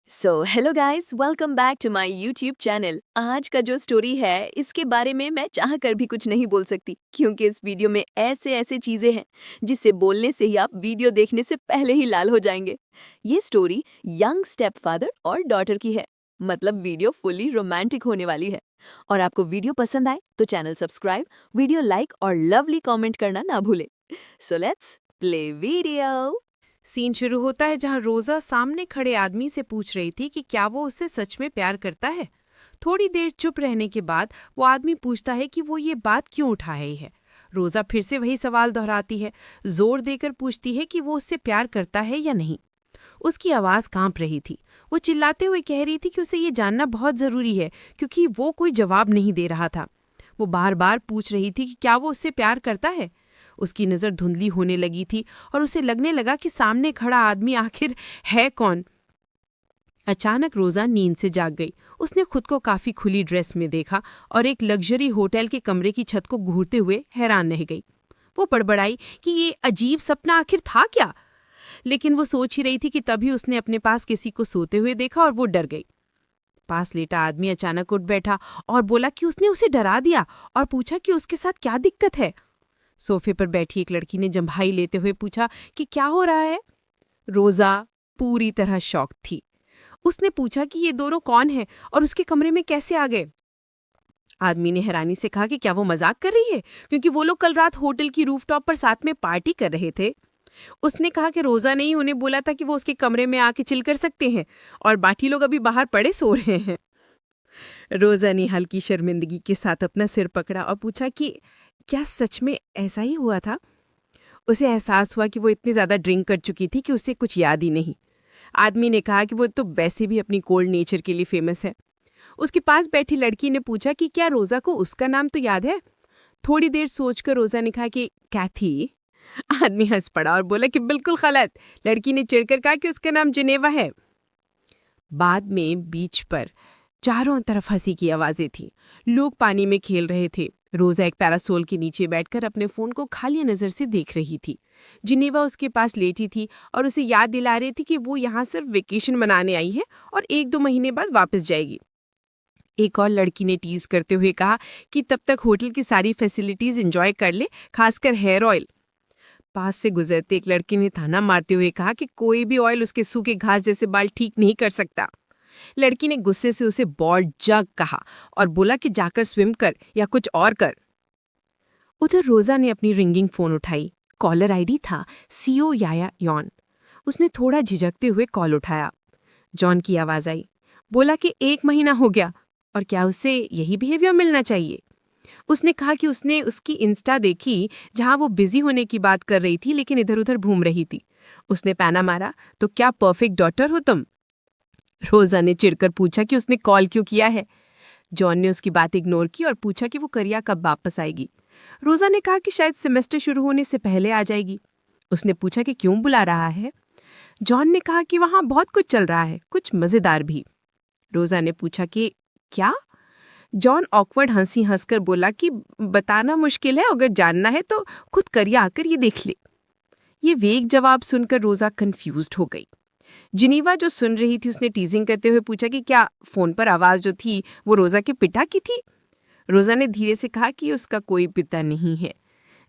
Hello guys, welcome back to my YouTube channel. आज का जो स्टोरी है इसके बारे में मैं चाह कर भी कुछ नहीं बोल सकती, क्योंकि इस वीडियो में ऐसे ऐसे चीजें हैं जिससे बोलने से ही आप वीडियो देखने से पहले ही लाल हो जाएंगे। ये स्टोरी यंग स्टेप फादर और डॉटर की है, मतलब वीडियो फुली रोमांटिक होने वाली है। और आपको वीडियो पसंद आए तो चैनल सब्सक्राइब, वीडियो लाइक और लवली कॉमेंट करना ना भूले। So let's play video. Scene शुरू होता है जहां रोजा सामने खड़े आदमी से पूछ रही थी कि क्या वो उससे सच में प्यार करता है। थोड़ी देर चुप रहने के बाद वो आदमी पूछता है कि वो ये बात क्यों उठा रही है। रोजा फिर से वही सवाल दोहराती है, जोर देकर पूछती है कि वो उससे प्यार करता है या नहीं। उसकी आवाज कांप रही थी। वो चिल्लाते हुए कह रही थी कि उसे ये जानना बहुत जरूरी है, क्योंकि वो कोई जवाब नहीं दे रहा था। वो बार बार पूछ रही थी कि क्या वो उससे प्यार करता है। उसकी नज़र धुंधली होने लगी थी और उसे लगने लगा कि सामने खड़ा आदमी आखिर है कौन। अचानक रोजा नींद से जाग गई। उसने खुद को काफी खुली ड्रेस में देखा और एक लग्जरी होटल के कमरे की छत को घूरते हुए हैरान रह गई। वो बड़बड़ाई कि ये अजीब सपना आखिर था क्या। लेकिन वो सोच ही रही थी कि तभी उसने अपने पास किसी को सोते हुए देखा और वो डर गई। पास लेटा आदमी अचानक उठ बैठा और बोला कि उसने उसे डरा दिया और पूछा कि उसके साथ क्या दिक्कत है। सोफे पर बैठी एक लड़की ने जम्भाई लेते हुए पूछा कि क्या हो रहा है। रोजा पूरी तरह शॉक थी। उसने पूछा कि ये दोनों कौन हैं और उसके कमरे में कैसे आ गए। आदमी ने हैरानी से कहा कि क्या वो मजाक कर रही है, क्योंकि वो लोग कल रात होटल की रूफटॉप पर साथ में पार्टी कर रहे थे। उसने कहा कि रोजा ने ही उन्हें बोला था कि वो उसके कमरे में आके चिल कर सकते हैं और बाकी लोग अभी बाहर पड़े सो रहे हैं। रोजा ने हल्की शर्मिंदगी के साथ अपना सिर पकड़ा और पूछा कि क्या सच में ऐसा ही हुआ था। उसे एहसास हुआ कि वो इतनी ज़्यादा ड्रिंक कर चुकी थी कि उसे कुछ याद ही नहीं। आदमी ने कहा कि वो तो वैसे भी अपनी कोल्ड नेचर के लिए फेमस है। उसके पास बैठी लड़की ने पूछा कि क्या रोज़ा को उसका नाम तो याद है। थोड़ी देर सोचकर रोज़ा ने कहा कि कैथी। आदमी हंस पड़ा और बोला कि बिल्कुल गलत। लड़की ने चिढ़कर कहा कि उसका नाम जिनेवा है। बाद में बीच पर चारों तरफ हंसी की आवाजें थी। लोग पानी में खेल रहे थे। रोजा एक पैरासोल के नीचे बैठकर अपने फोन को खाली नजर से देख रही थी। जिनेवा उसके पास लेटी थी और उसे याद दिला रही थी कि वो यहाँ सिर्फ वेकेशन मनाने आई है और 1-2 महीने बाद वापस जाएगी। एक और लड़की ने टीज करते हुए कहा कि तब तक होटल की सारी फैसिलिटीज एंजॉय कर ले, खासकर हेयर ऑयल। पास से गुजरते एक लड़की ने ताना मारते हुए कहा कि कोई भी ऑयल उसके सूखे घास जैसे बाल ठीक नहीं कर सकता। लड़की ने गुस्से से उसे बॉल्ड जग कहा और बोला कि जाकर स्विम कर या कुछ और कर। उधर रोजा ने अपनी रिंगिंग फोन उठाई। कॉलर आईडी था सीओ याया यॉन। उसने थोड़ा झिझकते हुए कॉल उठाया। जॉन की आवाज आई। बोला कि 1 महीना हो गया और क्या उसे यही बिहेवियर मिलना चाहिए। उसने कहा कि उसने उसकी इंस्टा देखी जहां वो बिजी होने की बात कर रही थी लेकिन इधर उधर घूम रही थी। उसने पैना मारा, तो क्या परफेक्ट डॉटर हो तुम। रोजा ने चिढ़कर पूछा कि उसने कॉल क्यों किया है। जॉन ने उसकी बात इग्नोर की और पूछा कि वो करिया कब वापस आएगी। रोजा ने कहा कि शायद सेमेस्टर शुरू होने से पहले आ जाएगी। उसने पूछा कि क्यों बुला रहा है। जॉन ने कहा कि वहां बहुत कुछ चल रहा है, कुछ मजेदार भी। रोजा ने पूछा कि क्या। जॉन ऑकवर्ड हंसी हंसकर बोला कि बताना मुश्किल है, अगर जानना है तो खुद करिया आकर ये देख ले। ये वेग जवाब सुनकर रोजा कंफ्यूज्ड हो गई। जिनीवा जो सुन रही थी उसने टीजिंग करते हुए पूछा कि क्या फोन पर आवाज जो थी वो रोजा के पिता की थी। रोजा ने धीरे से कहा कि उसका कोई पिता नहीं है।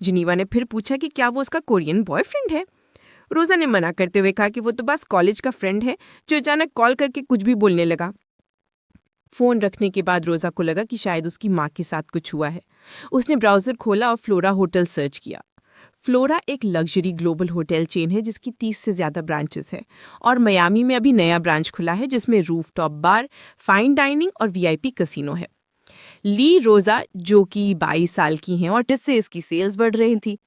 जिनीवा ने फिर पूछा कि क्या वो उसका कोरियन बॉयफ्रेंड है। रोजा ने मना करते हुए कहा कि वो तो बस कॉलेज का फ्रेंड है जो अचानक कॉल करके कुछ भी बोलने लगा। फोन रखने के बाद रोजा को लगा कि शायद उसकी माँ के साथ कुछ हुआ है। उसने ब्राउजर खोला और फ्लोरा होटल सर्च किया। फ्लोरा एक लग्जरी ग्लोबल होटल चेन है जिसकी 30 से ज़्यादा ब्रांचेस है और मियामी में अभी नया ब्रांच खुला है जिसमें रूफटॉप बार, फाइन डाइनिंग और वीआईपी कसिनो है। ली रोजा जो कि 22 साल की हैं और जिससे इसकी सेल्स बढ़ रही थी।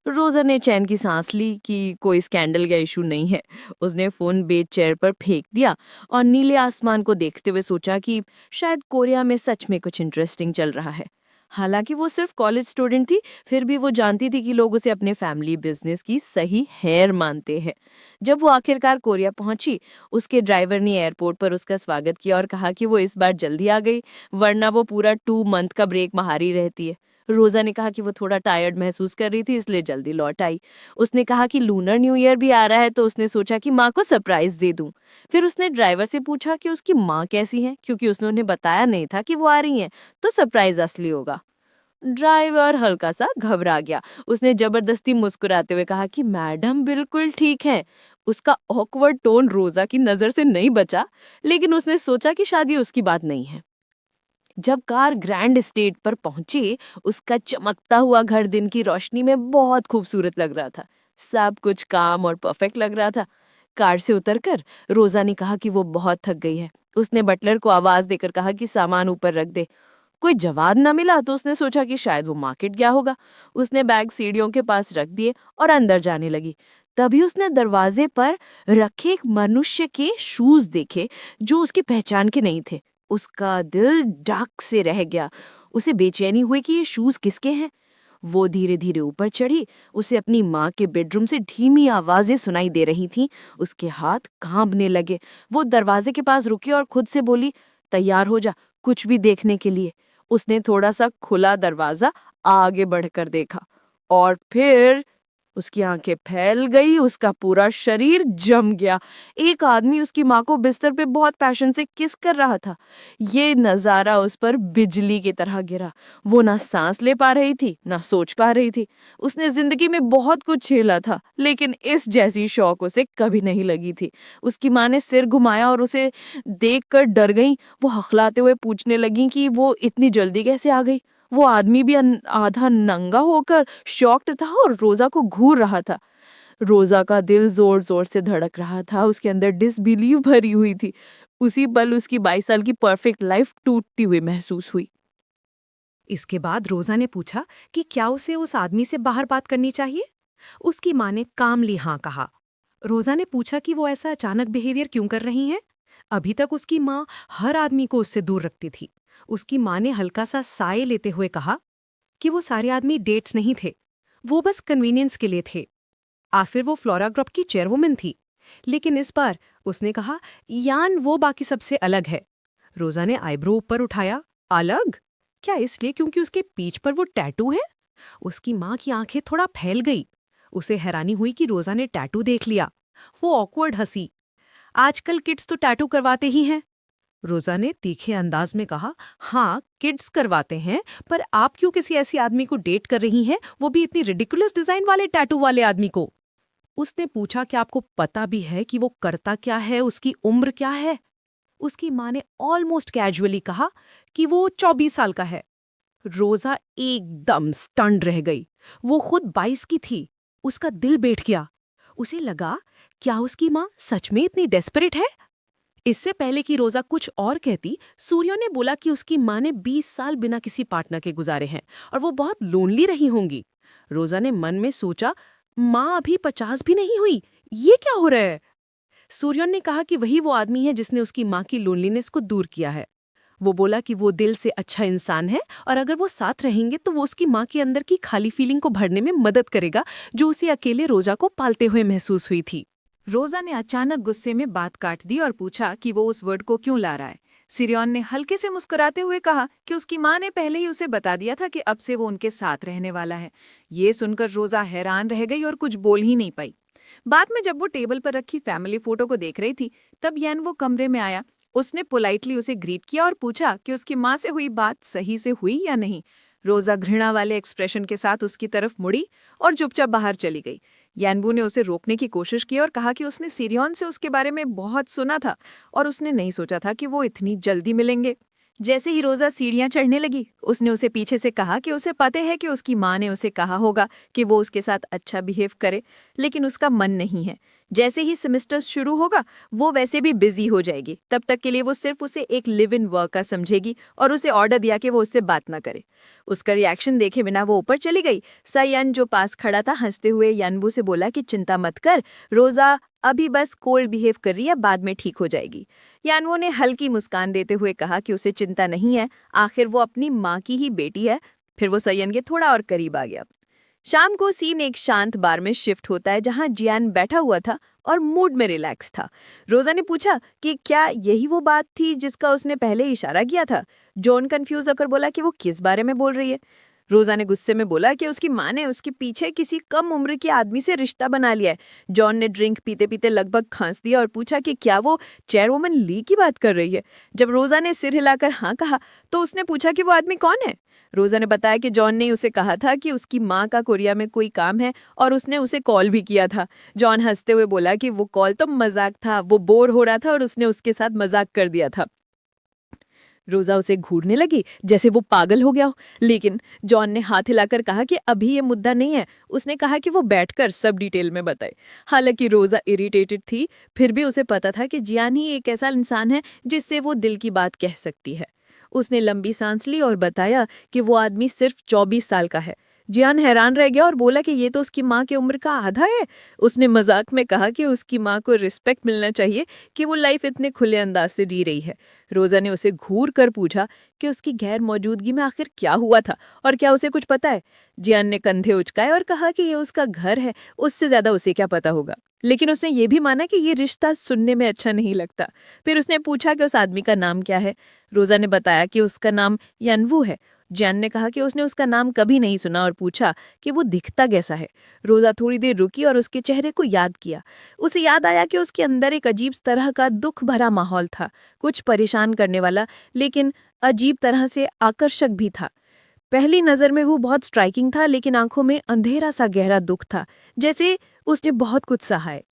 रोजा ने चैन की सांस ली कि कोई स्कैंडल या इशू नहीं है। उसने फोन बेड चेयर पर फेंक दिया और नीले आसमान को देखते हुए सोचा कि शायद कोरिया में सच में कुछ इंटरेस्टिंग चल रहा है। हालांकि वो सिर्फ कॉलेज स्टूडेंट थी, फिर भी वो जानती थी कि लोग उसे अपने फैमिली बिजनेस की सही हेयर मानते हैं। जब वो आखिरकार कोरिया पहुंची, उसके ड्राइवर ने एयरपोर्ट पर उसका स्वागत किया और कहा कि वो इस बार जल्दी आ गई, वरना वो पूरा 2 मंथ का ब्रेक बाहर ही रहती है। रोजा ने कहा कि वो थोड़ा टायर्ड महसूस कर रही थी, इसलिए जल्दी लौट आई। उसने कहा कि लूनर न्यू ईयर भी आ रहा है, तो उसने सोचा कि माँ को सरप्राइज दे दूं। फिर उसने ड्राइवर से पूछा कि उसकी माँ कैसी है, क्योंकि उसने उन्हें बताया नहीं था कि वो आ रही हैं, तो सरप्राइज असली होगा। ड्राइवर हल्का सा घबरा गया। उसने जबरदस्ती मुस्कुराते हुए कहा कि मैडम बिल्कुल ठीक है। उसका ऑकवर्ड टोन रोजा की नजर से नहीं बचा, लेकिन उसने सोचा कि शायद ये उसकी बात नहीं है। जब कार ग्रैंड एस्टेट पर पहुंची, उसका चमकता हुआ घर दिन की रोशनी में बहुत खूबसूरत लग रहा था। सब कुछ काम और परफेक्ट लग रहा था। कार से उतरकर रोजा ने कहा कि वो बहुत थक गई है। उसने बटलर को आवाज देकर कहा कि सामान ऊपर रख दे। कोई जवाब न मिला तो उसने सोचा कि शायद वो मार्केट गया होगा। उसने बैग सीढ़ियों के पास रख दिए और अंदर जाने लगी। तभी उसने दरवाजे पर रखे एक मनुष्य के शूज देखे, जो उसकी पहचान के नहीं थे। उसका दिल धक से रह गया। उसे बेचैनी हुई कि ये शूज किसके हैं। वो धीरे धीरे ऊपर चढ़ी। उसे अपनी माँ के बेडरूम से धीमी आवाजें सुनाई दे रही थीं। उसके हाथ कांपने लगे। वो दरवाजे के पास रुकी और खुद से बोली, तैयार हो जा, कुछ भी देखने के लिए। उसने थोड़ा सा खुला दरवाजा आगे बढ़कर देखा, और फिर उसकी आंखें फैल गई, उसका पूरा शरीर जम गया। एक आदमी उसकी माँ को बिस्तर पे बहुत पैशन से किस कर रहा था। ये नजारा उस पर बिजली की तरह गिरा। वो ना सांस ले पा रही थी, ना सोच पा रही थी। उसने जिंदगी में बहुत कुछ झेला था, लेकिन इस जैसी शौक उसे कभी नहीं लगी थी। उसकी माँ ने सिर घुमाया और उसे देखकर डर गई। वो हकलाते हुए पूछने लगी कि वो इतनी जल्दी कैसे आ गई। वो आदमी भी आधा नंगा होकर शॉक्ड था और रोजा को घूर रहा था। रोजा का दिल जोर जोर से धड़क रहा था। उसके अंदर डिसबिलीव भरी हुई थी। उसी पल उसकी 22 साल की परफेक्ट लाइफ टूटती हुई महसूस हुई। इसके बाद रोजा ने पूछा कि क्या उसे उस आदमी से बाहर बात करनी चाहिए। उसकी माँ ने कामली हाँ कहा। रोजा ने पूछा कि वो ऐसा अचानक बिहेवियर क्यों कर रही हैं। अभी तक उसकी माँ हर आदमी को उससे दूर रखती थी। उसकी माँ ने हल्का सा साए लेते हुए कहा कि वो सारे आदमी डेट्स नहीं थे, वो बस कन्वीनियंस के लिए थे। आखिर वो फ्लोरा ग्रुप की चेयरवुमन थी। लेकिन इस बार उसने कहा, यान वो बाकी सबसे अलग है। रोजा ने आईब्रो ऊपर उठाया। अलग? क्या इसलिए क्योंकि उसके पीठ पर वो टैटू है? उसकी माँ की आंखें थोड़ा फैल गई। उसे हैरानी हुई कि रोजा ने टैटू देख लिया। वो ऑकवर्ड हंसी। आजकल किड्स तो टैटू करवाते ही हैं। रोजा ने तीखे अंदाज में कहा, हाँ किड्स करवाते हैं, पर आप क्यों किसी ऐसी आदमी को डेट कर रही हैं, वो भी इतनी रिडिकुलस डिजाइन वाले टैटू वाले आदमी को। उसने पूछा कि आपको पता भी है कि वो करता क्या है, उसकी उम्र क्या है। उसकी माँ ने ऑलमोस्ट कैजुअली कहा कि वो 24 साल का है। रोजा एकदम स्टन्ड रह गई। वो खुद 22 की थी। उसका दिल बैठ गया। उसे लगा, क्या उसकी माँ सच में इतनी डेस्परेट है। इससे पहले कि रोजा कुछ और कहती, सूर्यो ने बोला कि उसकी माँ ने 20 साल बिना किसी पार्टनर के गुजारे हैं और वो बहुत लोनली रही होंगी। रोजा ने मन में सोचा, माँ अभी 50 भी नहीं हुई, ये क्या हो रहा है। सूर्यो ने कहा कि वही वो आदमी है जिसने उसकी माँ की लोनलीनेस को दूर किया है। वो बोला कि वो दिल से अच्छा इंसान है और अगर वो साथ रहेंगे तो वो उसकी माँ के अंदर की खाली फीलिंग को भरने में मदद करेगा, जो उसे अकेले रोजा को पालते हुए महसूस हुई थी। रोजा ने अचानक गुस्से में बात काट दी और पूछा कि वो उस वर्ड को क्यों ला रहा है। सिरियन ने हल्के से मुस्कुराते हुए कहा कि उसकी माँ ने पहले ही उसे बता दिया था कि अब से वो उनके साथ रहने वाला है। ये सुनकर रोजा हैरान रह गई और कुछ बोल ही नहीं पाई। बाद में जब वो टेबल पर रखी फैमिली फोटो को देख रही थी, तब यन वो कमरे में आया। उसने पोलाइटली उसे ग्रीट किया और पूछा कि उसकी माँ से हुई बात सही से हुई या नहीं। रोजा घृणा वाले एक्सप्रेशन के साथ उसकी तरफ मुड़ी और चुपचाप बाहर चली गई। यानबू ने उसे रोकने की कोशिश की और कहा कि उसने सिरियन से उसके बारे में बहुत सुना था और उसने नहीं सोचा था कि वो इतनी जल्दी मिलेंगे। जैसे ही रोजा सीढ़ियां चढ़ने लगी, उसने उसे पीछे से कहा कि उसे पता है कि उसकी माँ ने उसे कहा होगा कि वो उसके साथ अच्छा बिहेव करे, लेकिन उसका मन नहीं है। जैसे ही सेमेस्टर्स शुरू होगा, वो वैसे भी बिजी हो जाएगी। तब तक के लिए वो सिर्फ उसे एक लिव इन वर्कर समझेगी और उसे ऑर्डर दिया कि वो उससे बात ना करे। उसका रिएक्शन देखे बिना वो ऊपर चली गई। सायन जो पास खड़ा था हंसते हुए यानबू से बोला कि चिंता मत कर, रोजा अभी बस कोल्ड बिहेव कर रही है, बाद में ठीक हो जाएगी। यानवो ने हल्की मुस्कान देते हुए कहा कि उसे चिंता नहीं है, आखिर वो अपनी माँ की ही बेटी है। फिर वो सयन के थोड़ा और करीब आ गया। शाम को सीन एक शांत बार में शिफ्ट होता है जहां जियान बैठा हुआ था और मूड में रिलैक्स था। रोजा ने पूछा कि क्या यही वो बात थी जिसका उसने पहले इशारा किया था। जॉन कंफ्यूज होकर बोला कि वो किस बारे में बोल रही है। रोजा ने गुस्से में बोला कि उसकी माँ ने उसके पीछे किसी कम उम्र के आदमी से रिश्ता बना लिया है। जॉन ने ड्रिंक पीते पीते लगभग खांस दिया और पूछा कि क्या वो चेयरवुमन ली की बात कर रही है। जब रोजा ने सिर हिलाकर हाँ कहा तो उसने पूछा कि वो आदमी कौन है। रोजा ने बताया कि जॉन ने उसे कहा था कि उसकी माँ का कोरिया में कोई काम है और उसने उसे कॉल भी किया था। जॉन हंसते हुए बोला कि वो कॉल तो मजाक था, वो बोर हो रहा था और उसने उसके साथ मजाक कर दिया था। रोजा उसे घूरने लगी जैसे वो पागल हो गया हो, लेकिन जॉन ने हाथ हिलाकर कहा कि अभी ये मुद्दा नहीं है। उसने कहा कि वो बैठकर सब डिटेल में बताए। हालांकि रोजा इरिटेटेड थी, फिर भी उसे पता था कि जियान ही एक ऐसा इंसान है जिससे वो दिल की बात कह सकती है। उसने लंबी सांस ली और बताया कि वो आदमी सिर्फ 24 साल का है। जियान हैरान रह गया और बोला कि ये तो उसकी माँ की उम्र का आधा है। उसने मजाक में कहा कि उसकी माँ को रिस्पेक्ट मिलना चाहिए कि वो लाइफ इतने खुले अंदाज से जी रही है। रोजा ने उसे घूर कर पूछा कि उसकी गैर मौजूदगी में आखिर क्या हुआ था और क्या उसे कुछ पता है। जियान ने कंधे उचकाए और कहा कि ये उसका घर है, उससे ज्यादा उसे क्या पता होगा। लेकिन उसने ये भी माना कि ये रिश्ता सुनने में अच्छा नहीं लगता। फिर उसने पूछा कि उस आदमी का नाम क्या है। रोजा ने बताया कि उसका नाम यनवू है। जियान ने कहा कि उसने उसका नाम कभी नहीं सुना और पूछा कि वो दिखता कैसा है। रोजा थोड़ी देर रुकी और उसके चेहरे को याद किया। उसे याद आया कि उसके अंदर एक अजीब तरह का दुख भरा माहौल था, कुछ परेशान करने वाला लेकिन अजीब तरह से आकर्षक भी था। पहली नजर में वो बहुत स्ट्राइकिंग था, लेकिन आंखों में अंधेरा सा गहरा दुख था, जैसे उसने बहुत कुछ सहा है।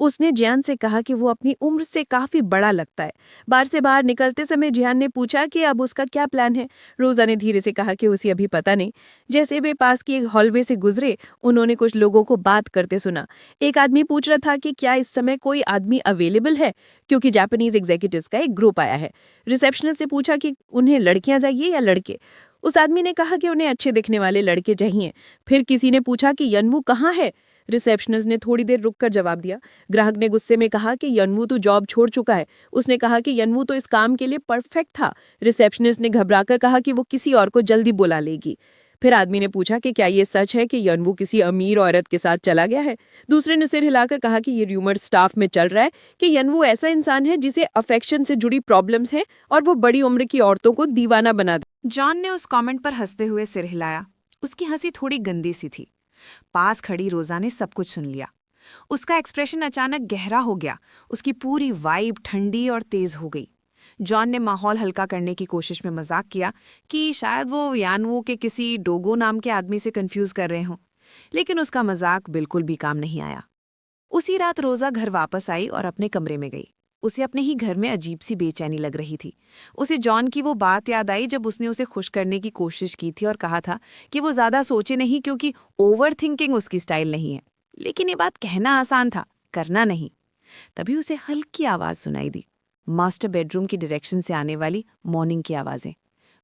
उसने जियान से कहा कि वो अपनी उम्र से काफी बड़ा लगता है। बार से बाहर निकलते समय जियान ने पूछा कि अब उसका क्या प्लान है। रोजा ने धीरे से कहा कि उसे अभी पता नहीं। जैसे वे पास की एक हॉलवे से गुजरे, उन्होंने कुछ लोगों को बात करते सुना। एक आदमी पूछ रहा था कि क्या इस समय कोई आदमी अवेलेबल है, क्योंकि जापानीज एग्जीक्यूटिव्स का एक ग्रुप आया है। रिसेप्शनिस्ट से पूछा कि उन्हें लड़कियां चाहिए या लड़के। उस आदमी ने कहा कि उन्हें अच्छे दिखने वाले लड़के चाहिए। फिर किसी ने पूछा कि यनवू कहाँ है। रिसेप्शनिस्ट ने थोड़ी देर रुककर जवाब दिया। ग्राहक ने गुस्से में कहा कि यनवू तो जॉब छोड़ चुका है। उसने कहा कि यनवू तो इस काम के लिए परफेक्ट था। रिसेप्शनिस्ट ने घबराकर कहा कि वो किसी और को जल्दी बुला लेगी। फिर आदमी ने पूछा कि क्या ये सच है कि यनवू किसी अमीर औरत के साथ चला गया है। दूसरे ने सिर हिलाकर कहा कि ये र्यूमर स्टाफ में चल रहा है कि यनवू ऐसा इंसान है जिसे अफेक्शन से जुड़ी प्रॉब्लम्स हैं और वो बड़ी उम्र की औरतों को दीवाना बना दे। जॉन ने उस कमेंट पर हंसते हुए सिर हिलाया। उसकी हंसी थोड़ी गंदी सी थी। पास खड़ी रोजा ने सब कुछ सुन लिया। उसका एक्सप्रेशन अचानक गहरा हो गया। उसकी पूरी वाइब ठंडी और तेज हो गई। जॉन ने माहौल हल्का करने की कोशिश में मजाक किया कि शायद वो यानवू के किसी डोगो नाम के आदमी से कंफ्यूज कर रहे हों, लेकिन उसका मजाक बिल्कुल भी काम नहीं आया। उसी रात रोजा घर वापस आई और अपने कमरे में गई। उसे अपने ही घर में अजीब सी बेचैनी लग रही थी। उसे जॉन की वो बात याद आई जब उसने उसे खुश करने की कोशिश की थी और कहा था कि वो ज्यादा सोचे नहीं क्योंकि ओवर थिंकिंग उसकी स्टाइल नहीं है। लेकिन ये बात कहना आसान था, करना नहीं। तभी उसे हल्की आवाज सुनाई दी, मास्टर बेडरूम की डायरेक्शन से आने वाली मॉर्निंग की आवाजें।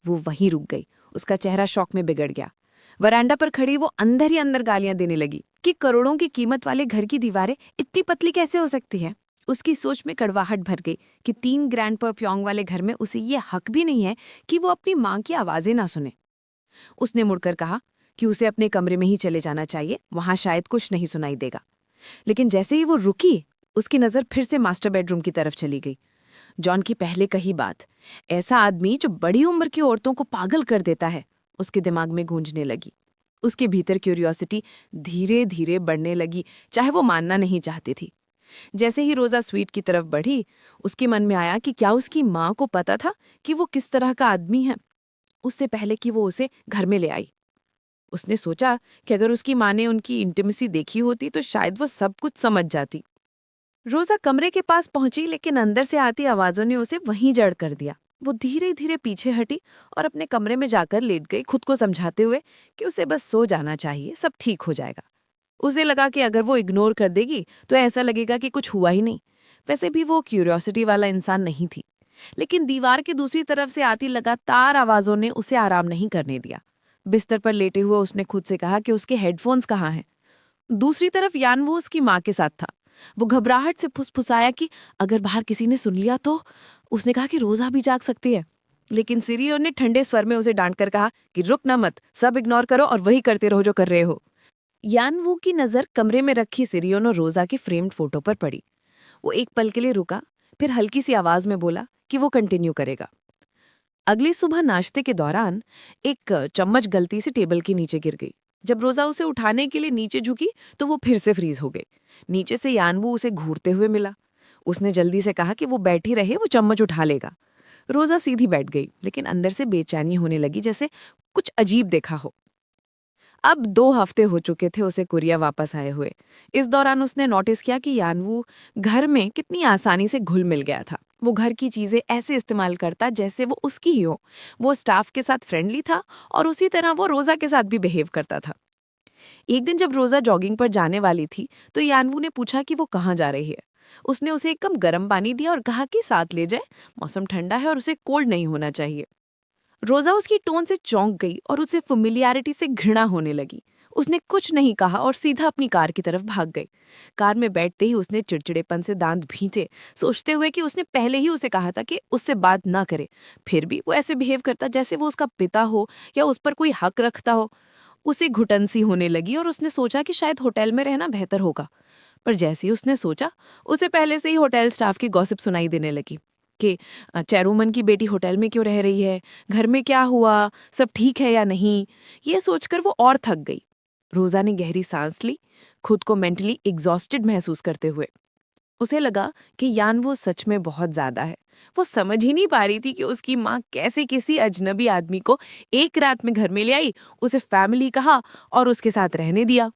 वो वहीं रुक गई। उसका चेहरा शॉक में बिगड़ गया। वरांडा पर खड़ी वो अंदर ही अंदर गालियां देने लगी कि करोड़ों की कीमत वाले घर की दीवारें इतनी पतली कैसे हो सकती हैं। उसकी सोच में कड़वाहट भर गई कि 3 ग्रैंड पर प्योंग वाले घर में उसे ये हक भी नहीं है कि वो अपनी माँ की आवाजें ना सुने। उसने मुड़कर कहा कि उसे अपने कमरे में ही चले जाना चाहिए, वहां शायद कुछ नहीं सुनाई देगा। लेकिन जैसे ही वो रुकी, उसकी नजर फिर से मास्टर बेडरूम की तरफ चली गई। जॉन की पहले कही बात, ऐसा आदमी जो बड़ी उम्र की औरतों को पागल कर देता है, उसके दिमाग में गूंजने लगी। उसके भीतर क्यूरियोसिटी धीरे धीरे बढ़ने लगी, चाहे वो मानना नहीं चाहती थी। जैसे ही रोजा स्वीट की तरफ बढ़ी, उसके मन में आया कि क्या उसकी माँ को पता था कि वो किस तरह का आदमी है, उससे पहले कि वो उसे घर में ले आई। उसने सोचा कि अगर उसकी माँ ने उनकी इंटीमेसी देखी होती तो शायद वो सब कुछ समझ जाती। रोजा कमरे के पास पहुंची, लेकिन अंदर से आती आवाजों ने उसे वहीं जड़ कर दिया। वो धीरे धीरे पीछे हटी और अपने कमरे में जाकर लेट गई, खुद को समझाते हुए कि उसे बस सो जाना चाहिए, सब ठीक हो जाएगा। उसे लगा कि अगर वो इग्नोर कर देगी तो ऐसा लगेगा कि कुछ हुआ ही नहीं। वैसे भी वो क्यूरियोसिटी वाला इंसान नहीं थी। लेकिन दीवार की दूसरी तरफ से आती लगातार आवाजों ने उसे आराम नहीं करने दिया। बिस्तर पर लेटे हुए उसने खुद से कहा कि उसके हेडफोन्स कहाँ हैं। दूसरी तरफ यानवू उसकी माँ के साथ था। वो घबराहट से फुसफुसाया कि अगर बाहर किसी ने सुन लिया तो। उसने कहा कि रोजा भी जाग सकती है, लेकिन सिरियोन ने ठंडे स्वर में उसे डांट कर कहा कि रुक ना मत, सब इग्नोर करो और वही करते रहो जो कर रहे हो। यानवू की नजर कमरे में रखी सिरियोन और रोजा की फ्रेम्ड फोटो पर पड़ी। वो एक पल के लिए रुका, फिर हल्की सी आवाज में बोला कि वो कंटिन्यू करेगा। अगली सुबह नाश्ते के दौरान एक चम्मच गलती से टेबल के नीचे गिर गई। जब रोजा उसे उठाने के लिए नीचे झुकी तो वो फिर से फ्रीज हो गई। नीचे से यानवू उसे घूरते हुए मिला। उसने जल्दी से कहा कि वो बैठी रहे, वो चम्मच उठा लेगा। रोजा सीधी बैठ गई, लेकिन अंदर से बेचैनी होने लगी, जैसे कुछ अजीब देखा हो। अब 2 हफ्ते हो चुके थे उसे कोरिया वापस आए हुए। इस दौरान उसने नोटिस किया कि यानवू घर में कितनी आसानी से घुल मिल गया था। वो घर की चीजें ऐसे इस्तेमाल करता जैसे वो उसकी ही हो। वो स्टाफ के साथ फ्रेंडली था और उसी तरह वो रोजा के साथ भी बिहेव करता था। एक दिन जब रोजा जॉगिंग पर जाने वाली थी तो यानवू ने पूछा कि वो कहाँ जा रही है। उसने उसे एक कप गर्म पानी दिया और कहा कि साथ ले जाए, मौसम ठंडा है और उसे कोल्ड नहीं होना चाहिए। रोजा उसकी टोन से चौंक गई और उसे फेमिलियरिटी से घृणा होने लगी। उसने कुछ नहीं कहा और सीधा अपनी कार की तरफ भाग गई। कार में बैठते ही उसने चिड़चिड़ेपन से दांत भींचे, सोचते हुए कि उसने पहले ही उसे कहा था कि उससे बात ना करे, फिर भी वो ऐसे बिहेव करता जैसे वो उसका पिता हो या उस पर कोई हक रखता हो। उसे घुटन सी होने लगी और उसने सोचा कि शायद होटल में रहना बेहतर होगा। पर जैसे ही उसने सोचा, उसे पहले से ही होटल स्टाफ की गॉसिप सुनाई देने लगी कि चेयरवुमन की बेटी होटल में क्यों रह रही है, घर में क्या हुआ, सब ठीक है या नहीं। ये सोचकर वो और थक गई। रोजा ने गहरी सांस ली, खुद को मेंटली एग्जॉस्टेड महसूस करते हुए। उसे लगा कि यानवू सच में बहुत ज्यादा है। वो समझ ही नहीं पा रही थी कि उसकी माँ कैसे किसी अजनबी आदमी को एक रात में घर में ले आई, उसे फैमिली कहा और उसके साथ रहने दिया।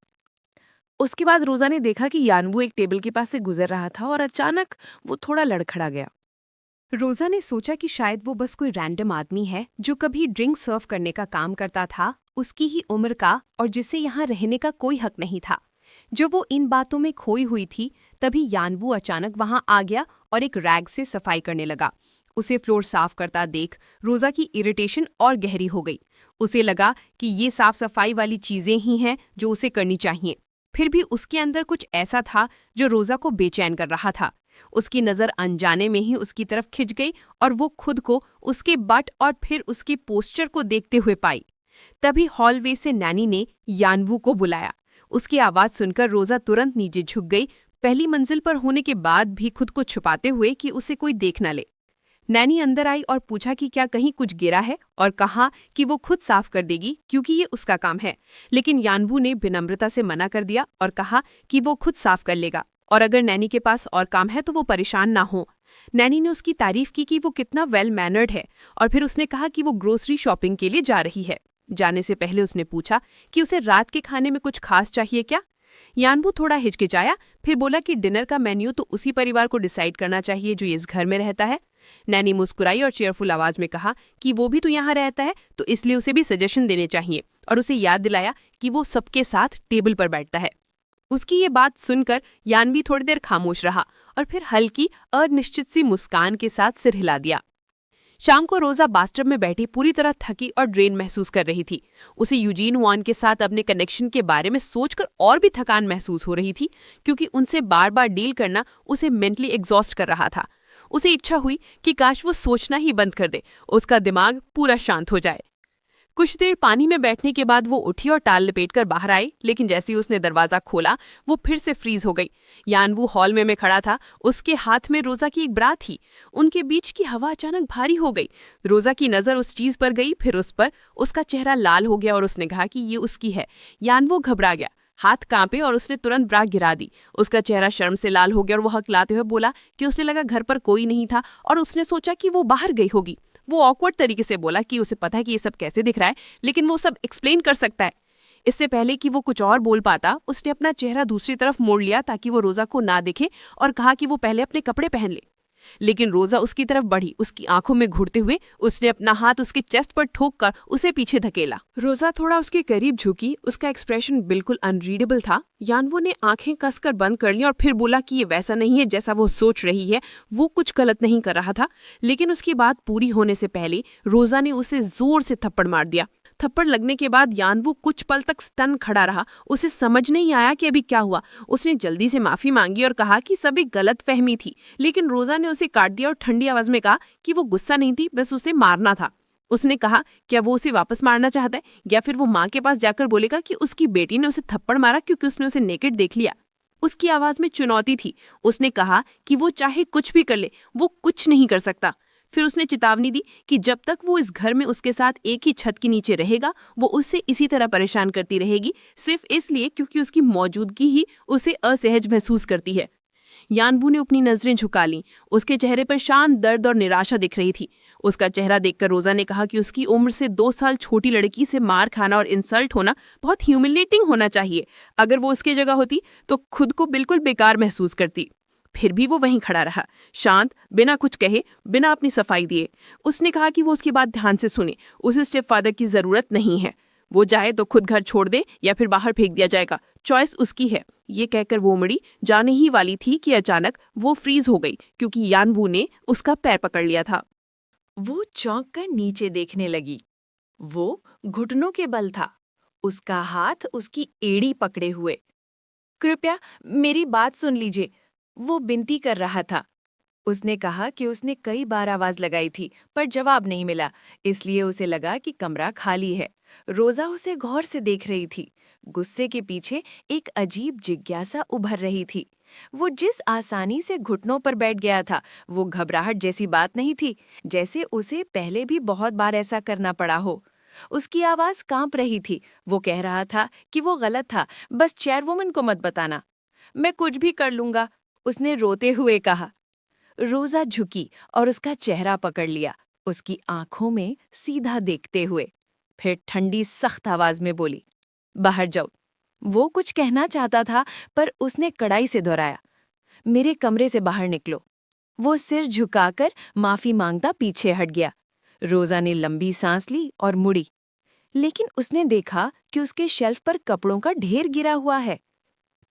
उसके बाद रोजा ने देखा कि यानवू एक टेबल के पास से गुजर रहा था और अचानक वो थोड़ा लड़खड़ा गया। रोजा ने सोचा कि शायद वो बस कोई रैंडम आदमी है जो कभी ड्रिंक सर्व करने का काम करता था, उसकी ही उम्र का, और जिसे यहाँ रहने का कोई हक नहीं था। जब वो इन बातों में खोई हुई थी तभी यानवू अचानक वहां आ गया और एक रैग से सफाई करने लगा। उसे फ्लोर साफ करता देख रोजा की इरिटेशन और गहरी हो गई। उसे लगा कि ये साफ सफाई वाली चीजें ही हैं जो उसे करनी चाहिए। फिर भी उसके अंदर कुछ ऐसा था जो रोजा को बेचैन कर रहा था। उसकी नज़र अनजाने में ही उसकी तरफ खिंच गई और वो खुद को उसके बट और फिर उसके पोस्चर को देखते हुए पाई। तभी हॉलवे से नैनी ने यानवू को बुलाया। उसकी आवाज़ सुनकर रोजा तुरंत नीचे झुक गई, पहली मंजिल पर होने के बाद भी खुद को छुपाते हुए कि उसे कोई देख न ले। नैनी अंदर आई और पूछा कि क्या कहीं कुछ गिरा है और कहा कि वो खुद साफ कर देगी क्योंकि ये उसका काम है। लेकिन यानवू ने विनम्रता से मना कर दिया और कहा कि वो खुद साफ कर लेगा और अगर नैनी के पास और काम है तो वो परेशान ना हो। नैनी ने उसकी तारीफ की कि वो कितना वेल मैनर्ड है और फिर उसने कहा कि वो ग्रोसरी शॉपिंग के लिए जा रही है। जाने से पहले उसने पूछा कि उसे रात के खाने में कुछ खास चाहिए क्या। यानवू थोड़ा हिचकिचाया, फिर बोला कि डिनर का मेन्यू तो उसी परिवार को डिसाइड करना चाहिए जो इस घर में रहता है। नैनी मुस्कुराई और चेयरफुल आवाज में कहा कि वो भी तो यहाँ रहता है तो इसलिए उसे भी सजेशन देने चाहिए, और उसे याद दिलाया कि वो सबके साथ टेबल पर बैठता है। उसकी ये बात सुनकर यानवी थोड़ी देर खामोश रहा और फिर हल्की अनिश्चित सी मुस्कान के साथ सिर हिला दिया। शाम को रोजा बाथटब में बैठी पूरी तरह थकी और ड्रेन महसूस कर रही थी। उसे यूजीन वॉन के साथ अपने कनेक्शन के बारे में सोचकर और भी थकान महसूस हो रही थी, क्योंकि उनसे बार बार डील करना उसे मेंटली एग्जॉस्ट कर रहा था। उसे इच्छा हुई कि काश वो सोचना ही बंद कर दे, उसका दिमाग पूरा शांत हो जाए। कुछ देर पानी में बैठने के बाद वो उठी और टाल लपेटकर बाहर आई, लेकिन जैसे ही उसने दरवाजा खोला वो फिर से फ्रीज हो गई। यानवू हॉल में खड़ा था, उसके हाथ में रोजा की एक ब्रा थी। उनके बीच की हवा अचानक भारी हो गई। रोजा की नजर उस चीज पर गई, फिर उस पर। उसका चेहरा लाल हो गया और उसने कहा कि ये उसकी है। यानवू घबरा गया, हाथ कांपे और उसने तुरंत ब्रा गिरा दी। उसका चेहरा शर्म से लाल हो गया और वो हकलाते हुए बोला कि उसने लगा घर पर कोई नहीं था और उसने सोचा कि वो बाहर गई होगी। वो ऑकवर्ड तरीके से बोला कि उसे पता है कि ये सब कैसे दिख रहा है, लेकिन वो सब एक्सप्लेन कर सकता है। इससे पहले कि वो कुछ और बोल पाता, उसने अपना चेहरा दूसरी तरफ मोड़ लिया ताकि वो रोजा को ना दिखे और कहा कि वो पहले अपने कपड़े पहन ले। लेकिन रोजा उसकी तरफ बढ़ी। उसकी आंखों में घूरते हुए उसने अपना हाथ उसके चेस्ट पर ठोककर उसे पीछे धकेला। रोजा थोड़ा उसके करीब झुकी। उसका एक्सप्रेशन बिल्कुल अनरीडेबल था। यानवू ने आंखें कसकर बंद कर ली और फिर बोला कि ये वैसा नहीं है जैसा वो सोच रही है, वो कुछ गलत नहीं कर रहा था। लेकिन उसकी बात पूरी होने से पहले रोजा ने उसे जोर से थप्पड़ मार दिया। थप्पड़ लगने के बाद यानवू कुछ पल तक स्टन खड़ा रहा। उसे समझ नहीं आया कि अभी क्या हुआ। उसने जल्दी से माफी मांगी और कहा कि सब एक गलतफहमी थी, लेकिन रोजा ने उसे काट दिया और ठंडी आवाज में कहा कि वो गुस्सा नहीं थी, बस उसे मारना था। उसने कहा क्या वो उसे वापस मारना चाहता है या फिर वो माँ के पास जाकर बोलेगा कि उसकी बेटी ने उसे थप्पड़ मारा क्योंकि उसने उसे नेकेड देख लिया। उसकी आवाज में चुनौती थी। उसने कहा कि वो चाहे कुछ भी कर ले, वो कुछ नहीं कर सकता। फिर उसने चेतावनी दी कि जब तक वो इस घर में उसके साथ एक ही छत के नीचे रहेगा वो उससे इसी तरह परेशान करती रहेगी, सिर्फ इसलिए क्योंकि उसकी मौजूदगी ही उसे असहज महसूस करती है। यानवू ने अपनी नजरें झुका लीं। उसके चेहरे पर शांत दर्द और निराशा दिख रही थी। उसका चेहरा देखकर रोजा ने कहा कि उसकी उम्र से 2 साल छोटी लड़की से मार खाना और इंसल्ट होना बहुत ह्यूमिलेटिंग होना चाहिए। अगर वो उसकी जगह होती तो खुद को बिल्कुल बेकार महसूस करती। फिर भी वो वहीं खड़ा रहा, शांत, बिना कुछ कहे, बिना अपनी सफाई दिए। उसने कहा कि वो उसकी बात ध्यान से सुने। उसे स्टेप फादर की जरूरत नहीं है। वो चाहे तो खुद घर छोड़ दे या फिर बाहर फेंक दिया जाएगा, चॉइस उसकी है। ये कहकर वो मुड़ी जाने ही वाली थी कि अचानक वो फ्रीज हो गई क्योंकि यानवू ने उसका पैर पकड़ लिया था। वो चौंक कर नीचे देखने लगी। वो घुटनों के बल था, उसका हाथ उसकी एड़ी पकड़े हुए। कृपया मेरी बात सुन लीजिए, वो विनती कर रहा था। उसने कहा कि उसने कई बार आवाज लगाई थी पर जवाब नहीं मिला, इसलिए उसे लगा कि कमरा खाली है। रोजा उसे गौर से देख रही थी। गुस्से के पीछे एक अजीब जिज्ञासा उभर रही थी। वो जिस आसानी से घुटनों पर बैठ गया था, वो घबराहट जैसी बात नहीं थी, जैसे उसे पहले भी बहुत बार ऐसा करना पड़ा हो। उसकी आवाज कांप रही थी। वो कह रहा था कि वो गलत था, बस चेयरवुमन को मत बताना। मैं कुछ भी कर लूंगा, उसने रोते हुए कहा। रोजा झुकी और उसका चेहरा पकड़ लिया, उसकी आंखों में सीधा देखते हुए। फिर ठंडी सख्त आवाज में बोली, बाहर जाओ। वो कुछ कहना चाहता था पर उसने कड़ाई से दोहराया, मेरे कमरे से बाहर निकलो। वो सिर झुकाकर माफी मांगता पीछे हट गया। रोजा ने लंबी सांस ली और मुड़ी, लेकिन उसने देखा कि उसके शेल्फ पर कपड़ों का ढेर गिरा हुआ है।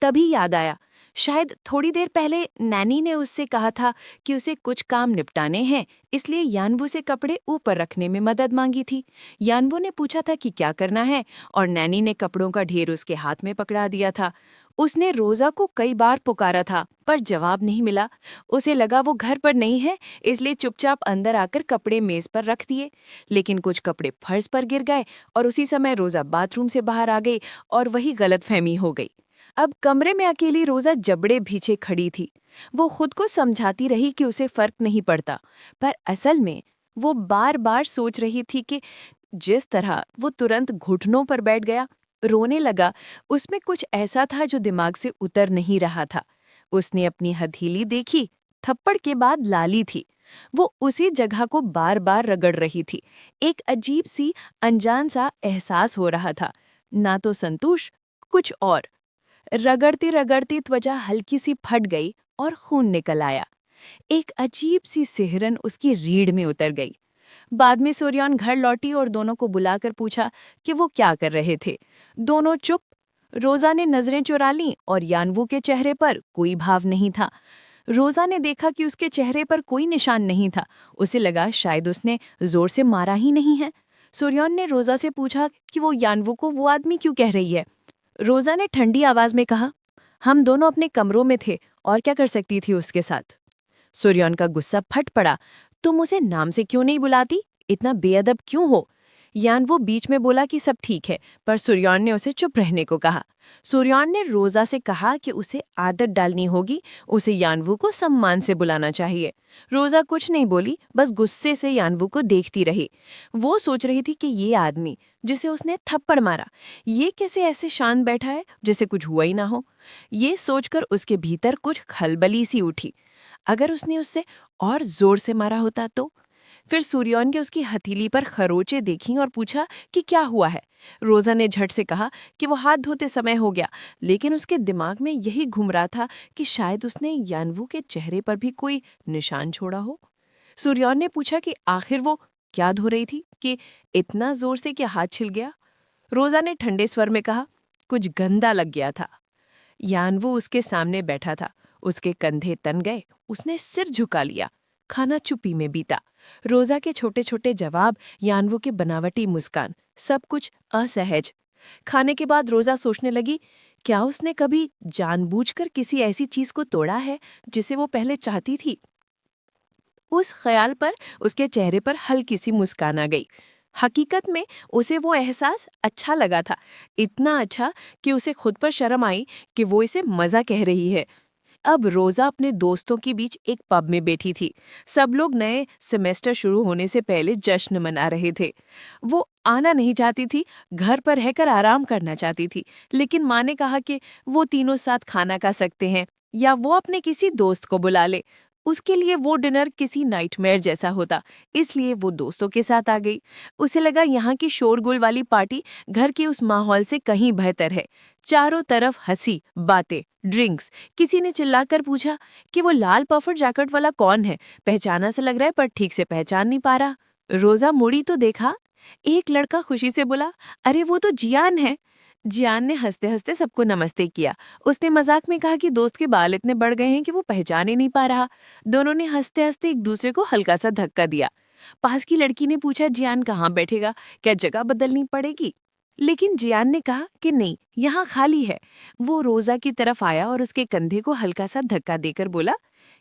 तभी याद आया, शायद थोड़ी देर पहले नैनी ने उससे कहा था कि उसे कुछ काम निपटाने हैं, इसलिए यानवू से कपड़े ऊपर रखने में मदद मांगी थी। यानवू ने पूछा था कि क्या करना है और नैनी ने कपड़ों का ढेर उसके हाथ में पकड़ा दिया था। उसने रोजा को कई बार पुकारा था पर जवाब नहीं मिला। उसे लगा वो घर पर नहीं है, इसलिए चुपचाप अंदर आकर कपड़े मेज पर रख दिए। लेकिन कुछ कपड़े फर्श पर गिर गए और उसी समय रोजा बाथरूम से बाहर आ गई और वही गलतफहमी हो गई। अब कमरे में अकेली रोजा जबड़े पीछे खड़ी थी। वो खुद को समझाती रही कि उसे फर्क नहीं पड़ता, पर असल में वो बार बार सोच रही थी कि जिस तरह वो तुरंत घुटनों पर बैठ गया, रोने लगा, उसमें कुछ ऐसा था जो दिमाग से उतर नहीं रहा था। उसने अपनी हथेली देखी, थप्पड़ के बाद लाली थी। वो उसी जगह को बार बार रगड़ रही थी। एक अजीब सी अनजान सा एहसास हो रहा था, ना तो संतोष, कुछ और। रगड़ती रगड़ती त्वचा हल्की सी फट गई और खून निकल आया। एक अजीब सी सिहरन उसकी रीढ़ में उतर गई। बाद में सूर्यान घर लौटी और दोनों को बुलाकर पूछा कि वो क्या कर रहे थे। दोनों चुप। रोजा ने नजरें चुरा लीं और यानवू के चेहरे पर कोई भाव नहीं था। रोजा ने देखा कि उसके चेहरे पर कोई निशान नहीं था। उसे लगा शायद उसने जोर से मारा ही नहीं है। सूर्यान ने रोजा से पूछा कि वो यानवू को वो आदमी क्यों कह रही है। रोजा ने ठंडी आवाज में कहा, हम दोनों अपने कमरों में थे और क्या कर सकती थी उसके साथ। सूर्यान का गुस्सा फट पड़ा, तुम उसे नाम से क्यों नहीं बुलाती, इतना बेअदब क्यों हो। यानवू बीच में बोला कि सब ठीक है, पर सूर्यान ने उसे चुप रहने को कहा। सूर्यान ने रोजा से कहा कि उसे आदत डालनी होगी, उसे यानवू को सम्मान से बुलाना चाहिए। रोजा कुछ नहीं बोली, बस गुस्से से यानवू को देखती रही। वो सोच रही थी कि ये आदमी जिसे उसने थप्पड़ मारा, ये कैसे ऐसे शांत बैठा है जैसे कुछ हुआ ही ना हो। ये सोचकर उसके भीतर कुछ खलबली सी उठी। अगर उसने उससे और जोर से मारा होता तो। फिर सूर्यान के उसकी हथेली पर खरोचे देखीं और पूछा कि क्या हुआ है। रोजा ने झट से कहा कि वो हाथ धोते समय हो गया, लेकिन उसके दिमाग में यही घूम रहा था कि शायद उसने यानवू के चेहरे पर भी कोई निशान छोड़ा हो। सूर्यान ने पूछा कि आखिर वो क्या धो रही थी कि इतना जोर से क्या हाथ छिल गया। रोजा ने ठंडे स्वर में कहा, कुछ गंदा लग गया था। यानवू उसके सामने बैठा था, उसके कंधे तन गए, उसने सिर झुका लिया। खाना चुप्पी में बीता। रोजा के छोटे छोटे जवाब, यानवू की बनावटी मुस्कान, सब कुछ असहज। खाने के बाद रोजा सोचने लगी, क्या उसने कभी जानबूझकर किसी ऐसी चीज को तोड़ा है जिसे वो पहले चाहती थी। उस ख्याल पर उसके चेहरे पर हल्की सी मुस्कान आ गई। हकीकत में उसे वो एहसास अच्छा लगा था, इतना अच्छा कि उसे खुद पर शर्म आई कि वो इसे मजा कह रही है। अब रोजा अपने दोस्तों के बीच एक पब में बैठी थी। सब लोग नए सेमेस्टर शुरू होने से पहले जश्न मना रहे थे। वो आना नहीं चाहती थी, घर पर रहकर आराम करना चाहती थी, लेकिन माँ ने कहा कि वो तीनों साथ खाना खा सकते हैं या वो अपने किसी दोस्त को बुला ले। उसके लिए वो डिनर किसी नाइटमेयर जैसा होता, इसलिए वो दोस्तों के साथ आ गई। उसे लगा यहाँ की शोरगुल वाली पार्टी घर के उस माहौल से कहीं बेहतर है। चारों तरफ हंसी, बातें, ड्रिंक्स। किसी ने चिल्लाकर पूछा कि वो लाल पफर जैकेट वाला कौन है। पहचाना सा लग रहा है पर ठीक से पहचान नहीं पा रहा। रोजा मुड़ी तो देखा, एक लड़का खुशी से बोला, अरे वो तो जियान है। जियान ने हंसते हंसते सबको नमस्ते किया। उसने मजाक में कहा कि दोस्त के बाल इतने बढ़ गए हैं कि वो पहचान ही नहीं पा रहा। दोनों ने हंसते हंसते एक दूसरे को हल्का सा धक्का दिया। पास की लड़की ने पूछा, जियान कहाँ बैठेगा, क्या जगह बदलनी पड़ेगी? लेकिन जियान ने कहा कि नहीं, यहाँ खाली है। वो रोजा की तरफ आया और उसके कंधे को हल्का सा धक्का देकर बोला,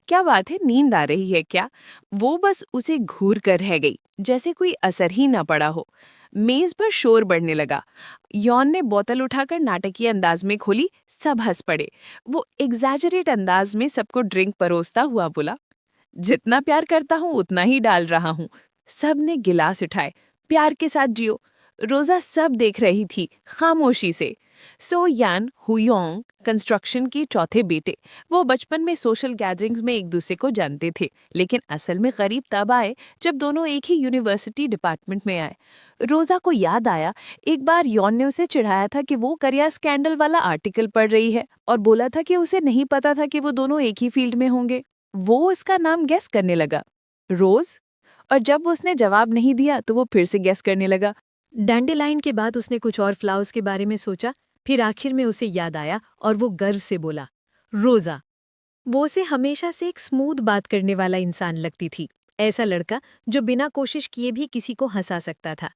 क्या बात है, नींद आ रही है क्या? वो बस उसे घूर कर रह गई, जैसे कोई असर ही ना पड़ा हो। मेज पर शोर बढ़ने लगा। यौन ने बोतल उठाकर नाटकीय अंदाज में खोली। सब हंस पड़े। वो एग्जैजरेट अंदाज में सबको ड्रिंक परोसता हुआ बोला, जितना प्यार करता हूँ उतना ही डाल रहा हूँ। सब ने गिलास उठाए। प्यार के साथ जियो। रोजा सब देख रही थी, खामोशी से। सो यान हुयोंग कंस्ट्रक्शन के चौथे बेटे। वो बचपन में सोशल गैदरिंग्स में एक दूसरे को जानते थे, लेकिन असल में करीब तब आए जब दोनों एक ही यूनिवर्सिटी डिपार्टमेंट में आए। रोजा को याद आया, एक बार यौन ने उसे चिढ़ाया था कि वो करियर स्कैंडल वाला आर्टिकल पढ़ रही है और बोला था कि उसे नहीं पता था कि वो दोनों एक ही फील्ड में होंगे। वो उसका नाम गेस करने लगा, रोज। और जब उसने जवाब नहीं दिया तो वो फिर से गेस करने लगा। डैंडेलाइन के बाद उसने कुछ और फ्लावर्स के बारे में सोचा, फिर आखिर में उसे याद आया और वो गर्व से बोला, रोजा। वो उसे हमेशा से एक स्मूथ बात करने वाला इंसान लगती थी, ऐसा लड़का जो बिना कोशिश किए भी किसी को हंसा सकता था।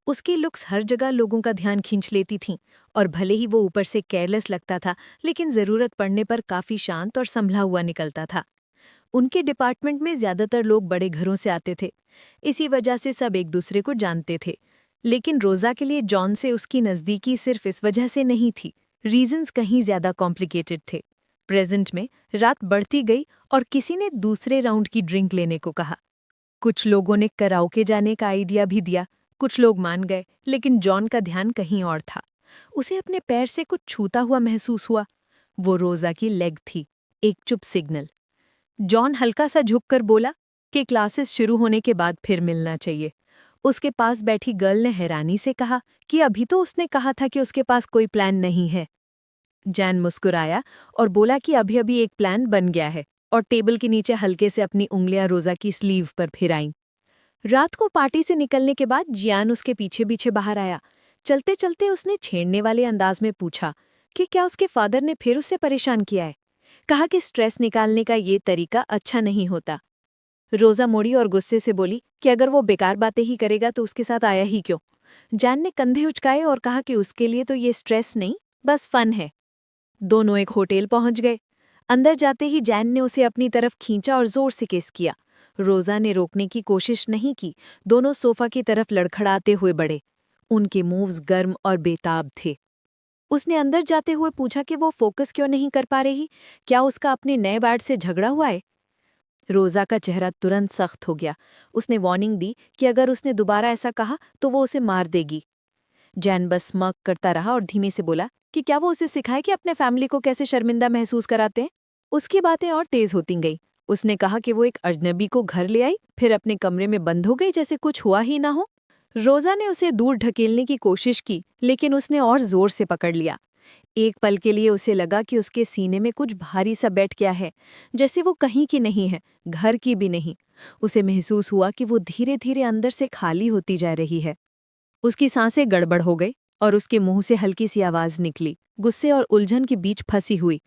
उसकी लुक्स हर जगह लोगों का ध्यान खींच लेती थीं, और भले ही वो ऊपर से केयरलेस लगता था, लेकिन ज़रूरत पड़ने पर काफ़ी शांत और संभला हुआ निकलता था। उनके डिपार्टमेंट में ज़्यादातर लोग बड़े घरों से आते थे, इसी वजह से सब एक दूसरे को जानते थे। लेकिन रोज़ा के लिए जॉन से उसकी नज़दीकी सिर्फ इस वजह से नहीं थी, रीजंस कहीं ज़्यादा कॉम्प्लिकेटेड थे। प्रेजेंट में रात बढ़ती गई और किसी ने दूसरे राउंड की ड्रिंक लेने को कहा। कुछ लोगों ने कराओके जाने का आइडिया भी दिया, कुछ लोग मान गए, लेकिन जॉन का ध्यान कहीं और था। उसे अपने पैर से कुछ छूता हुआ महसूस हुआ। वो रोज़ा की लेग थी, एक चुप सिग्नल। जॉन हल्का सा झुककर बोला कि क्लासेस शुरू होने के बाद फिर मिलना चाहिए। उसके पास बैठी गर्ल ने हैरानी से कहा कि अभी तो उसने कहा था कि उसके पास कोई प्लान नहीं है। जैन मुस्कुराया और बोला कि अभी अभी एक प्लान बन गया है, और टेबल के नीचे हल्के से अपनी उंगलियां रोज़ा की स्लीव पर फिराईं। रात को पार्टी से निकलने के बाद जियान उसके पीछे पीछे बाहर आया। चलते चलते उसने छेड़ने वाले अंदाज में पूछा कि क्या उसके फादर ने फिर उसे परेशान किया है। कहा कि स्ट्रेस निकालने का ये तरीका अच्छा नहीं होता। रोज़ा मुड़ी और गुस्से से बोली कि अगर वो बेकार बातें ही करेगा तो उसके साथ आया ही क्यों। जैन ने कंधे उचकाए और कहा कि उसके लिए तो ये स्ट्रेस नहीं, बस फन है। दोनों एक होटल पहुंच गए। अंदर जाते ही जैन ने उसे अपनी तरफ खींचा और जोर से किस किया। रोज़ा ने रोकने की कोशिश नहीं की, दोनों सोफा की तरफ लड़खड़ाते हुए बढ़े। उनके मूव्स गर्म और बेताब थे। उसने अंदर जाते हुए पूछा कि वो फोकस क्यों नहीं कर पा रही, क्या उसका अपने नए बैट से झगड़ा हुआ है। रोज़ा का चेहरा तुरंत सख्त हो गया। उसने वार्निंग दी कि अगर उसने दोबारा ऐसा कहा तो वो उसे मार देगी। जैन बस स्मर्क करता रहा और धीमे से बोला कि क्या वो उसे सिखाए कि अपने फैमिली को कैसे शर्मिंदा महसूस कराते हैं। उसकी बातें और तेज होती गईं। उसने कहा कि वो एक अजनबी को घर ले आई, फिर अपने कमरे में बंद हो गई जैसे कुछ हुआ ही ना हो। रोज़ा ने उसे दूर ढकेलने की कोशिश की, लेकिन उसने और जोर से पकड़ लिया। एक पल के लिए उसे लगा कि उसके सीने में कुछ भारी सा बैठ गया है, जैसे वो कहीं की नहीं है, घर की भी नहीं। उसे महसूस हुआ कि वो धीरे धीरे अंदर से खाली होती जा रही है। उसकी सांसें गड़बड़ हो गई और उसके मुंह से हल्की सी आवाज निकली, गुस्से और उलझन के बीच फंसी हुई।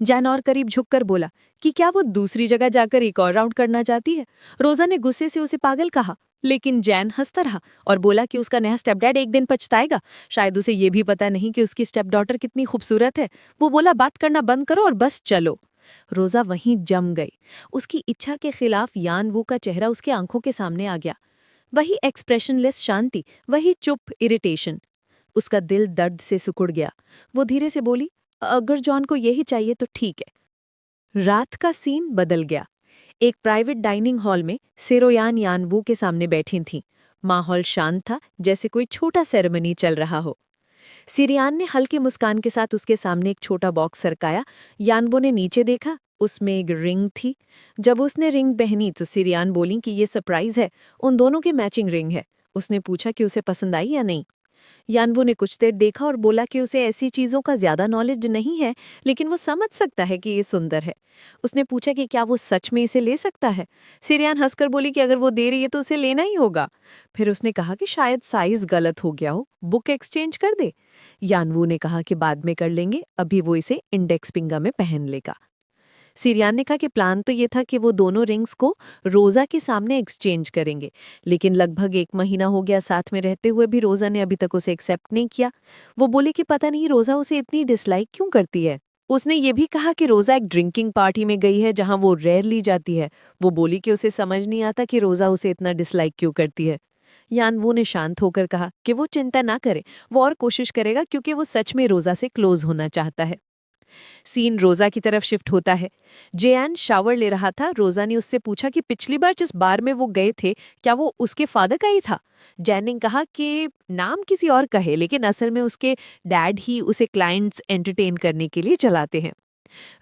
जैन और करीब झुककर बोला कि क्या वो दूसरी जगह जाकर एक और राउंड करना चाहती है। रोज़ा ने गुस्से से उसे पागल कहा, लेकिन जैन हंसता रहा और बोला कि उसका नया स्टेपडैड एक दिन पछताएगा। शायद उसे ये भी पता नहीं कि उसकी स्टेपडॉटर कितनी खूबसूरत है। वो बोला, बात करना बंद करो और बस चलो। रोज़ा वहीं जम गई। उसकी इच्छा के खिलाफ यान वू का चेहरा उसके आंखों के सामने आ गया। वही एक्सप्रेशनलेस शांति, वही चुप इरिटेशन। उसका दिल दर्द से सिकुड़ गया। वो धीरे से बोली, अगर जॉन को यही चाहिए तो ठीक है। रात का सीन बदल गया। एक प्राइवेट डाइनिंग हॉल में सेरोयान यानवू के सामने बैठी थीं। माहौल शांत था, जैसे कोई छोटा सेरेमनी चल रहा हो। सिरियान ने हल्की मुस्कान के साथ उसके सामने एक छोटा बॉक्स सरकाया। यानवू ने नीचे देखा, उसमें एक रिंग थी। जब उसने रिंग पहनी तो सिरियान बोली कि ये सरप्राइज है, उन दोनों की मैचिंग रिंग है। उसने पूछा कि उसे पसंद आई या नहीं। यानवू ने कुछ देर देखा और बोला कि उसे ऐसी चीज़ों का ज़्यादा नॉलेज नहीं है, लेकिन वो समझ सकता है कि ये सुंदर है। उसने पूछा कि क्या वो सच में इसे ले सकता है। सिरियान हंसकर बोली कि अगर वो दे रही है तो उसे लेना ही होगा। फिर उसने कहा कि शायद साइज गलत हो गया हो, बुक एक्सचेंज कर दे। यानवू ने कहा कि बाद में कर लेंगे, अभी वो इसे इंडेक्स फिंगर में पहन लेगा। सिरियान ने कहा कि प्लान तो ये था कि वो दोनों रिंग्स को रोज़ा के सामने एक्सचेंज करेंगे, लेकिन लगभग 1 महीना हो गया साथ में रहते हुए भी रोज़ा ने अभी तक उसे एक्सेप्ट नहीं किया। वो बोले कि पता नहीं रोज़ा उसे इतनी डिसलाइक क्यों करती है। उसने ये भी कहा कि रोज़ा एक ड्रिंकिंग पार्टी में गई है जहां वो रेयरली जाती है। वो बोली कि उसे समझ नहीं आता कि रोज़ा उसे इतना डिसलाइक क्यों करती है। यानवू ने शांत होकर कहा कि वो चिंता ना करे, वो और कोशिश करेगा क्योंकि वो सच में रोज़ा से क्लोज होना चाहता है। सीन रोज़ा की तरफ शिफ्ट होता है। जेएन शावर ले रहा था। रोज़ा ने उससे पूछा कि पिछली बार जिस बार में वो गए थे, क्या वो उसके फादर का ही था। जैन ने कहा कि नाम किसी और का है, लेकिन असल में उसके डैड ही उसे क्लाइंट्स एंटरटेन करने के लिए चलाते हैं।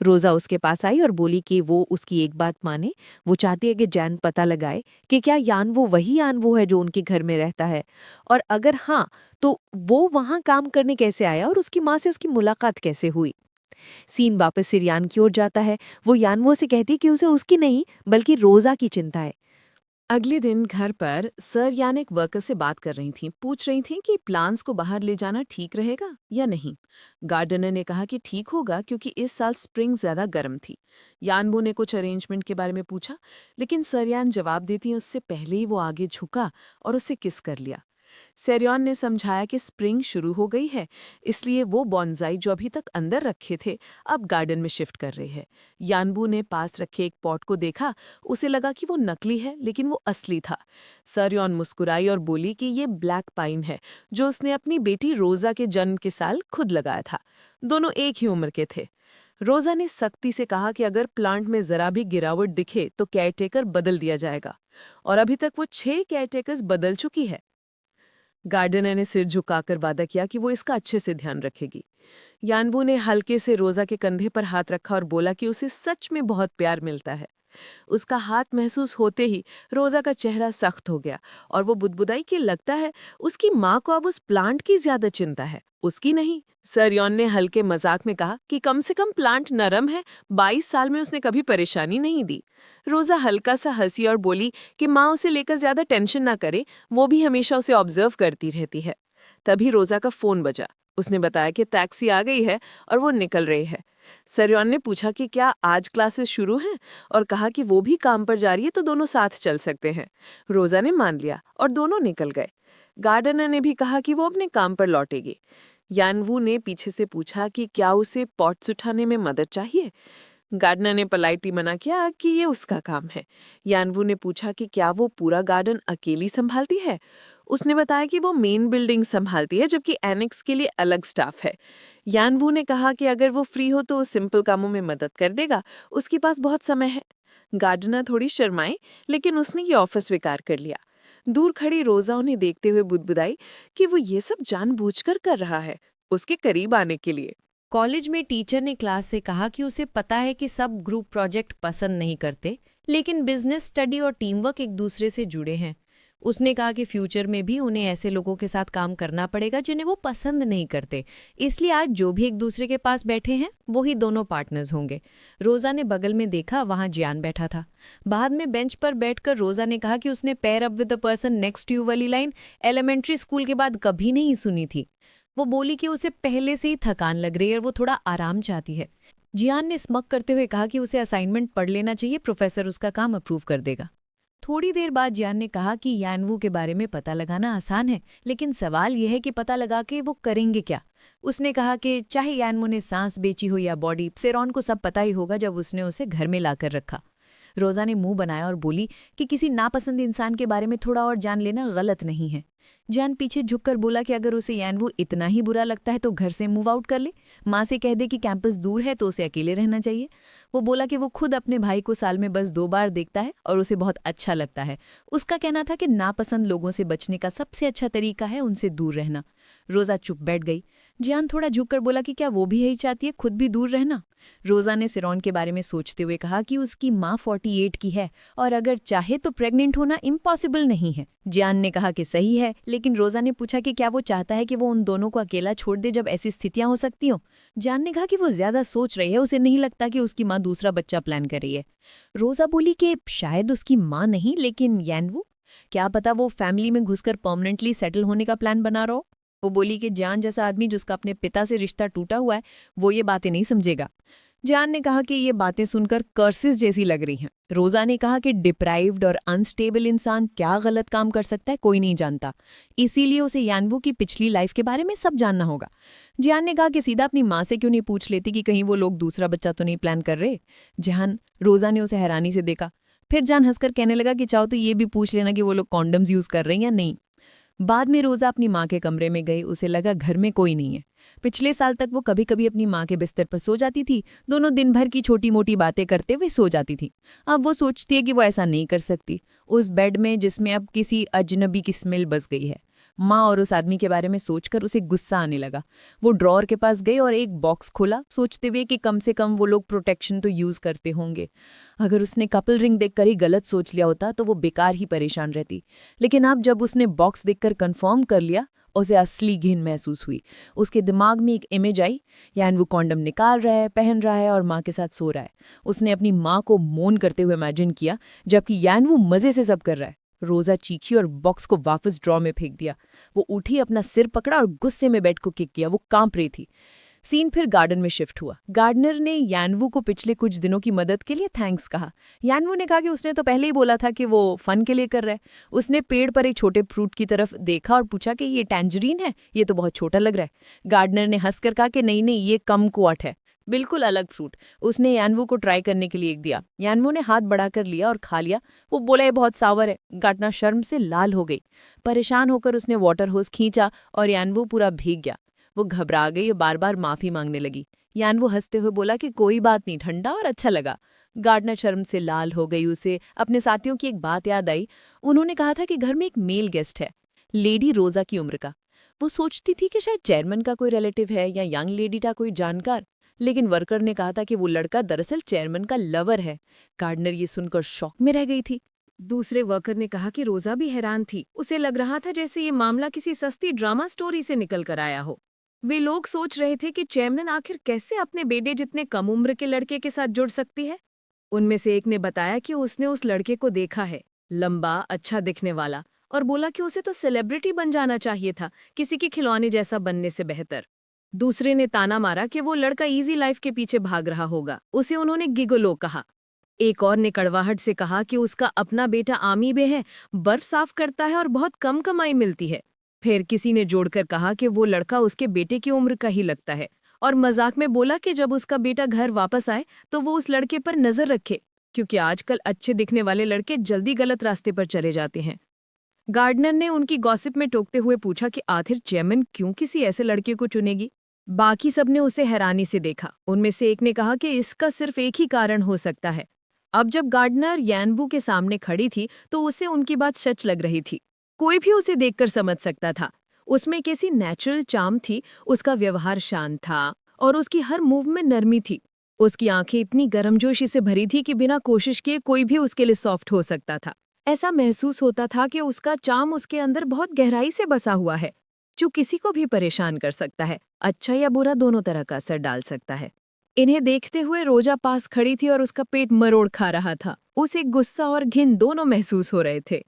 रोज़ा उसके पास आई और बोली कि वो उसकी एक बात माने। वो चाहती है कि जैन पता लगाए कि क्या यानवू वही यानवू है जो उनके घर में रहता है, और अगर हाँ तो वो वहाँ काम करने कैसे आया और उसकी माँ से उसकी मुलाकात कैसे हुई। सीन वापस सिरियान की ओर जाता है। वो यानवो से कहती कि उसे उसकी नहीं बल्कि रोज़ा की चिंता है। अगले दिन घर पर सर यान एक वर्कर से बात कर रही थीं, पूछ रही थीं कि प्लांट्स को बाहर ले जाना ठीक रहेगा या नहीं। गार्डनर ने कहा कि ठीक होगा क्योंकि इस साल स्प्रिंग ज्यादा गर्म थी। यानबू ने कुछ अरेंजमेंट के बारे में पूछा, लेकिन सरयान जवाब देती उससे पहले ही वो आगे झुका और उससे किस कर लिया। सेरियन ने समझाया कि स्प्रिंग शुरू हो गई है, इसलिए वो बॉन्जाई जो अभी तक अंदर रखे थे अब गार्डन में शिफ्ट कर रहे हैं। यानबू ने पास रखे एक पॉट को देखा। उसे लगा कि वो नकली है, लेकिन वो असली था। सेरियन मुस्कुराई और बोली कि ये ब्लैक पाइन है जो उसने अपनी बेटी रोज़ा के जन्म के साल खुद लगाया था। दोनों एक ही उम्र के थे। रोज़ा ने सख्ती से कहा कि अगर प्लांट में जरा भी गिरावट दिखे तो केयरटेकर बदल दिया जाएगा, और अभी तक वो 6 केयरटेकर्स बदल चुकी है। गार्डनर ने सिर झुकाकर वादा किया कि वो इसका अच्छे से ध्यान रखेगी। यानबू ने हल्के से रोज़ा के कंधे पर हाथ रखा और बोला कि उसे सच में बहुत प्यार मिलता है। उसका हाथ महसूस होते ही रोज़ा का चेहरा सख्त हो गया और वो बुदबुदाई कि लगता है उसकी माँ को अब उस प्लांट की ज्यादा चिंता है, उसकी नहीं। सरयॉन ने हल्के मजाक में कहा कि कम से कम प्लांट नरम है, 22 साल में उसने कभी परेशानी नहीं दी। रोज़ा हल्का सा हंसी और बोली कि माँ उसे लेकर ज्यादा टेंशन ना करे, वो भी हमेशा उसे ऑब्जर्व करती रहती है। तभी रोज़ा का फोन बजा। उसने बताया कि टैक्सी आ गई है और वो निकल रही है। सरयॉन ने पूछा कि क्या आज क्लासेस शुरू हैं और कहा कि वो भी काम पर जा रही है तो दोनों साथ चल सकते हैं। रोज़ा ने मान लिया और दोनों निकल गए। गार्डनर ने भी कहा कि वो अपने काम पर लौटेगी। यानवू ने पीछे से पूछा कि क्या उसे पॉट्स उठाने में मदद चाहिए। गार्डनर ने पोलाइटली मना किया कि ये उसका काम है। यानवू ने पूछा कि क्या वो पूरा गार्डन अकेली संभालती है। उसने बताया कि वो मेन बिल्डिंग संभालती है जबकि एनेक्स के लिए अलग स्टाफ है। यानवू ने कहा कि अगर वो फ्री हो तो सिंपल कामों में मदद कर देगा, उसके पास बहुत समय है। गार्डनर थोड़ी शर्माई, लेकिन उसने ये ऑफर स्वीकार कर लिया। दूर खड़ी रोज़ा उन्हें देखते हुए बुदबुदाई कि वो ये सब जानबूझकर कर रहा है, उसके करीब आने के लिए। कॉलेज में टीचर ने क्लास से कहा कि उसे पता है कि सब ग्रुप प्रोजेक्ट पसंद नहीं करते, लेकिन बिजनेस स्टडी और टीम वर्क एक दूसरे से जुड़े हैं। उसने कहा कि फ्यूचर में भी उन्हें ऐसे लोगों के साथ काम करना पड़ेगा जिन्हें वो पसंद नहीं करते, इसलिए आज जो भी एक दूसरे के पास बैठे हैं वही दोनों पार्टनर्स होंगे। रोज़ा ने बगल में देखा, वहां जियान बैठा था। बाद में बेंच पर बैठकर रोज़ा ने कहा कि उसने pair up with the person next to you वाली लाइन एलिमेंट्री स्कूल के बाद कभी नहीं सुनी थी। वो बोली कि उसे पहले से ही थकान लग रही है और वो थोड़ा आराम चाहती है। जियान ने स्मक करते हुए कहा कि उसे असाइनमेंट पढ़ लेना चाहिए, प्रोफेसर उसका काम अप्रूव कर देगा। थोड़ी देर बाद जियान ने कहा कि यानवू के बारे में पता लगाना आसान है, लेकिन सवाल यह है कि पता लगा के वो करेंगे क्या। उसने कहा कि चाहे यानवू ने सांस बेची हो या बॉडी, सेरॉन को सब पता ही होगा जब उसने उसे घर में लाकर रखा। रोज़ा ने मुंह बनाया और बोली कि किसी नापसंद इंसान के बारे में थोड़ा और जान लेना गलत नहीं है। जियान पीछे झुककर बोला कि अगर उसे यानवू इतना ही बुरा लगता है तो घर से मूव आउट कर ले, माँ से कह दे कि कैंपस दूर है तो उसे अकेले रहना चाहिए। वो बोला कि वो खुद अपने भाई को साल में बस 2 बार देखता है और उसे बहुत अच्छा लगता है। उसका कहना था कि नापसंद लोगों से बचने का सबसे अच्छा तरीका है उनसे दूर रहना। रोज़ा चुप बैठ गई। जियान थोड़ा झुककर बोला कि क्या वो भी यही चाहती है, खुद भी दूर रहना। रोज़ा ने सिरौन के बारे में सोचते हुए कहा कि उसकी माँ 48 की है और अगर चाहे तो प्रेग्नेंट होना इम्पॉसिबल नहीं है। जियान ने कहा कि सही है, लेकिन रोज़ा ने पूछा कि क्या वो चाहता है कि वो उन दोनों को अकेला छोड़ दे जब ऐसी स्थितियां हो सकती हों। जियान ने कहा कि वो ज्यादा सोच रही है, उसे नहीं लगता कि उसकी माँ दूसरा बच्चा प्लान कर रही है। रोज़ा बोली कि शायद उसकी माँ नहीं, लेकिन यानवू, क्या पता वो फैमिली में घुसकर परमानेंटली सेटल होने का प्लान बना रहा हो। वो बोली कि जान जैसा आदमी जिसका अपने पिता से रिश्ता टूटा हुआ है, वो ये बातें नहीं समझेगा। जान ने कहा कि ये बातें सुनकर कर्सेस जैसी लग रही हैं। रोज़ा ने कहा कि डिप्राइव्ड और अनस्टेबल इंसान क्या गलत काम कर सकता है कोई नहीं जानता, इसीलिए उसे यानवू की पिछली लाइफ के बारे में सब जानना होगा। जियान ने कहा कि सीधा अपनी माँ से क्यों नहीं पूछ लेती कि कहीं वो लोग दूसरा बच्चा तो नहीं प्लान कर रहे। रोज़ा ने उसे हैरानी से देखा। फिर जान हंसकर कहने लगा कि चाहो तो ये भी पूछ लेना कि वो लोग कॉन्डम्स यूज़ कर रहे हैं या नहीं। बाद में रोज़ा अपनी माँ के कमरे में गई। उसे लगा घर में कोई नहीं है। पिछले साल तक वो कभी कभी अपनी माँ के बिस्तर पर सो जाती थी, दोनों दिन भर की छोटी मोटी बातें करते हुए सो जाती थी। अब वो सोचती है कि वो ऐसा नहीं कर सकती, उस बेड में जिसमें अब किसी अजनबी की स्मेल बस गई है। माँ और उस आदमी के बारे में सोचकर उसे गुस्सा आने लगा। वो ड्रॉअर के पास गई और एक बॉक्स खोला, सोचते हुए कि कम से कम वो लोग प्रोटेक्शन तो यूज़ करते होंगे। अगर उसने कपल रिंग देखकर ही गलत सोच लिया होता तो वो बेकार ही परेशान रहती। लेकिन अब जब उसने बॉक्स देखकर कंफर्म कर लिया, उसे असली घिन महसूस हुई। उसके दिमाग में एक इमेज आई, यानी वो कॉन्डम निकाल रहा है, पहन रहा है और माँ के साथ सो रहा है। उसने अपनी माँ को मौन करते हुए इमेजिन किया, जबकि यानवू मज़े से सब कर रहा है। रोज़ा चीखी और बॉक्स को वापस ड्रॉ में फेंक दिया। वो उठी, अपना सिर पकड़ा और गुस्से में बेड को किक किया। वो कांप रही थी। सीन फिर गार्डन में शिफ्ट हुआ। गार्डनर ने यानवू को पिछले कुछ दिनों की मदद के लिए थैंक्स कहा। यानवू ने कहा कि उसने तो पहले ही बोला था कि वो फन के लिए कर रहा है। उसने पेड़ पर एक छोटे फ्रूट की तरफ देखा और पूछा कि ये टैंजरीन है, ये तो बहुत छोटा लग रहा है। गार्डनर ने हंसकर कहा कि नहीं, ये कमकुआट है, बिल्कुल अलग फ्रूट। उसने यानवू को ट्राई करने के लिए एक दिया। यानवू ने हाथ बढ़ाकर लिया और खा लिया। वो बोला ये बहुत सावर है। गार्डनर शर्म से लाल हो गई। परेशान होकर उसने वाटर होस खींचा और यानवू पूरा भीग गया। वो घबरा गई और बार बार माफी मांगने लगी। यानवू हंसते हुए बोला कि कोई बात नहीं, ठंडा और अच्छा लगा। गार्डनर शर्म से लाल हो गई। उसे अपने साथियों की एक बात याद आई। उन्होंने कहा था कि घर में एक मेल गेस्ट है, लेडी रोज़ा की उम्र का। वो सोचती थी कि शायद चेयरमैन का कोई रिलेटिव है या यंग लेडी का कोई जानकार, लेकिन वर्कर ने कहा था कि वो लड़का दरअसल चेयरमैन का लवर है। गार्डनर ये सुनकर शॉक में रह गई थी। दूसरे वर्कर ने कहा कि रोज़ा भी हैरान थी। उसे लग रहा था जैसे ये मामला किसी सस्ती ड्रामा स्टोरी से निकल कर आया हो। वे लोग सोच रहे थे कि चेयरमैन आखिर कैसे अपने बेटे जितने कम उम्र के लड़के के साथ जुड़ सकती है। उनमें से एक ने बताया कि उसने उस लड़के को देखा है, लंबा, अच्छा दिखने वाला, और बोला कि उसे तो सेलिब्रिटी बन जाना चाहिए था, किसी के खिलौने जैसा बनने से बेहतर। दूसरे ने ताना मारा कि वो लड़का इजी लाइफ के पीछे भाग रहा होगा। उसे उन्होंने गिगोलो कहा। एक और ने कड़वाहट से कहा कि उसका अपना बेटा आर्मी में है, बर्फ साफ करता है और बहुत कम कमाई मिलती है। फिर किसी ने जोड़कर कहा कि वो लड़का उसके बेटे की उम्र का ही लगता है, और मजाक में बोला कि जब उसका बेटा घर वापस आए तो वो उस लड़के पर नजर रखे, क्योंकि आजकल अच्छे दिखने वाले लड़के जल्दी गलत रास्ते पर चले जाते हैं। गार्डनर ने उनकी गॉसिप में टोकते हुए पूछा कि आखिर चेयरमैन क्यों किसी ऐसे लड़के को चुनेगी। बाकी सबने उसे हैरानी से देखा। उनमें से एक ने कहा कि इसका सिर्फ एक ही कारण हो सकता है। अब जब गार्डनर यानवू के सामने खड़ी थी तो उसे उनकी बात सच लग रही थी। कोई भी उसे देखकर समझ सकता था। उसमें कैसी नेचुरल चार्म थी, उसका व्यवहार शांत था और उसकी हर मूव में नरमी थी। उसकी आंखें इतनी गर्मजोशी से भरी थी कि बिना कोशिश किए कोई भी उसके लिए सॉफ्ट हो सकता था। ऐसा महसूस होता था कि उसका चार्म उसके अंदर बहुत गहराई से बसा हुआ है, जो किसी को भी परेशान कर सकता है, अच्छा या बुरा दोनों तरह का असर डाल सकता है। इन्हें देखते हुए रोजा पास खड़ी थी और उसका पेट मरोड़ खा रहा था। उसे गुस्सा और घिन दोनों महसूस हो रहे थे।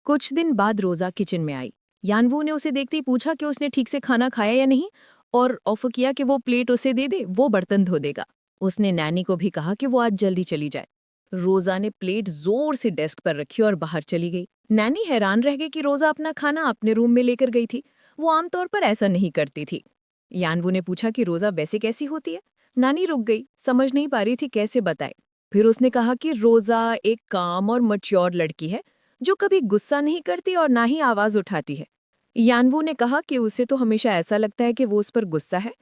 कुछ दिन बाद रोजा किचन में आई। यानवू ने उसे देखते ही पूछा कि उसने ठीक से खाना खाया या नहीं, और ऑफर किया कि वो प्लेट उसे दे दे, वो बर्तन धो देगा। उसने नैनी को भी कहा कि वो आज जल्दी चली जाए। रोजा ने प्लेट जोर से डेस्क पर रखी और बाहर चली गई। नैनी हैरान रह गई कि रोजा अपना खाना अपने रूम में लेकर गई थी। वो आमतौर पर ऐसा नहीं करती थी। यानवू ने पूछा कि रोजा वैसे कैसी होती है। नानी रुक गई, समझ नहीं पा रही थी कैसे बताए। फिर उसने कहा कि रोजा एक काम और मैच्योर लड़की है। जो कभी गुस्सा नहीं करती और ना ही आवाज उठाती है। यानवू ने कहा कि उसे तो हमेशा ऐसा लगता है कि वो उस पर गुस्सा है।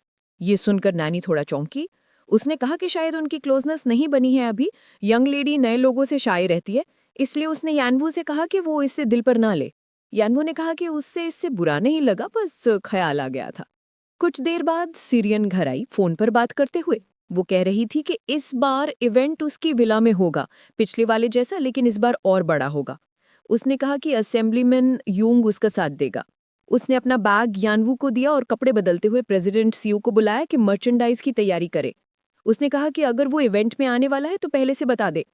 ये सुनकर नानी थोड़ा चौंकी। उसने कहा कि शायद उनकी क्लोजनेस नहीं बनी है अभी। यंग लेडी नए लोगों से शाय रहती है, इसलिए उसने यानवू से कहा कि वो इससे दिल पर ना ले। यानवू ने कहा कि उससे इससे बुरा नहीं लगा, बस ख्याल आ गया था। कुछ देर बाद सिरियन घर आई फोन पर बात करते हुए। वो कह रही थी कि इस बार इवेंट उसकी विला में होगा, पिछले वाले जैसा, लेकिन इस बार और बड़ा होगा। उसने कहा कि असेंबलीमैन यूंग उसका साथ देगा। उसने अपना बैग यानवू को दिया और कपड़े बदलते हुए प्रेसिडेंट सीयू को बुलाया कि मर्चेंडाइज की तैयारी करे। उसने कहा कि अगर वो इवेंट में आने वाला है तो पहले से बता दे।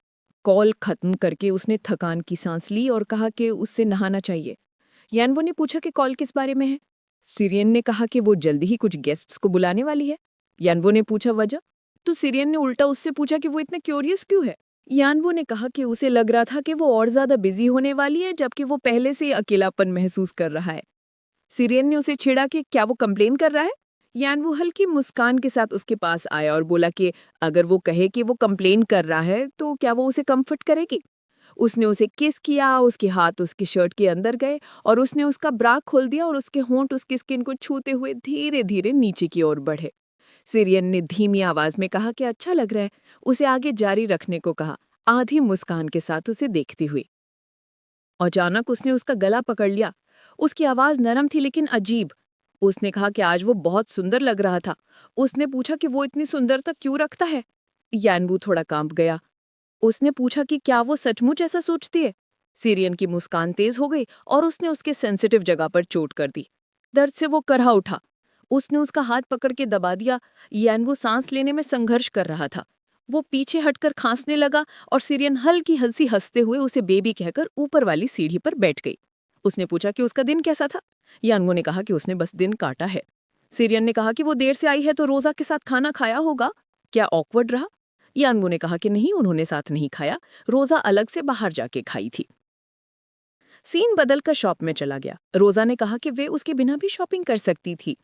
कॉल खत्म करके उसने थकान की सांस ली और कहा कि उससे नहाना चाहिए। यानवू ने पूछा कि कॉल किस बारे में है। सिरियन ने कहा कि वो जल्दी ही कुछ गेस्ट्स को बुलाने वाली है। यानवू ने पूछा वजह, तो सिरियन ने उल्टा उससे पूछा कि वो इतना क्यूरियस क्यों है। यानवू ने कहा कि उसे लग रहा था कि वो और ज्यादा बिजी होने वाली है, जबकि वो पहले से ही अकेलापन महसूस कर रहा है। सिरियन ने उसे छेड़ा कि क्या वो कंप्लेन कर रहा है। यानवू हल्की मुस्कान के साथ उसके पास आया और बोला कि अगर वो कहे कि वो कंप्लेन कर रहा है तो क्या वो उसे कंफर्ट करेगी। उसने उसे किस किया, उसके हाथ उसकी शर्ट के अंदर गए और उसने उसका ब्रा खोल दिया और उसके होंठ उसकी स्किन को छूते हुए धीरे धीरे नीचे की ओर बढ़े। सिरियन ने धीमी आवाज में कहा कि अच्छा लग रहा है। उसे आगे जारी रखने को कहा, आधी मुस्कान के साथ उसे देखती हुई। अचानक उसने उसका गला पकड़ लिया। उसकी आवाज नरम थी लेकिन अजीब। उसने कहा कि आज वो बहुत सुंदर लग रहा था। उसने पूछा कि वो इतनी सुंदरता क्यों रखता है। यानबू थोड़ा कांप गया। उसने पूछा कि क्या वो सचमुच ऐसा सोचती है। सिरियन की मुस्कान तेज हो गई और उसने उसके सेंसिटिव जगह पर चोट कर दी। दर्द से वो करहा उठा। उसने उसका हाथ पकड़ के दबा दिया। यानवू सांस लेने में संघर्ष कर रहा था। वो पीछे हटकर खांसने लगा और सिरियन हल्की हंसी हंसते हुए उसे बेबी कहकर ऊपर वाली सीढ़ी पर बैठ गई। उसने पूछा कि उसका दिन कैसा था। यानवू ने कहा कि उसने बस दिन काटा है। सिरियन ने कहा कि वो देर से आई है तो रोजा के साथ खाना खाया होगा, क्या ऑकवर्ड रहा। यानवू ने कहा कि नहीं, उन्होंने साथ नहीं खाया, रोजा अलग से बाहर जाके खाई थी। सीन बदलकर शॉप में चला गया। रोजा ने कहा कि वे उसके बिना भी शॉपिंग कर सकती थी।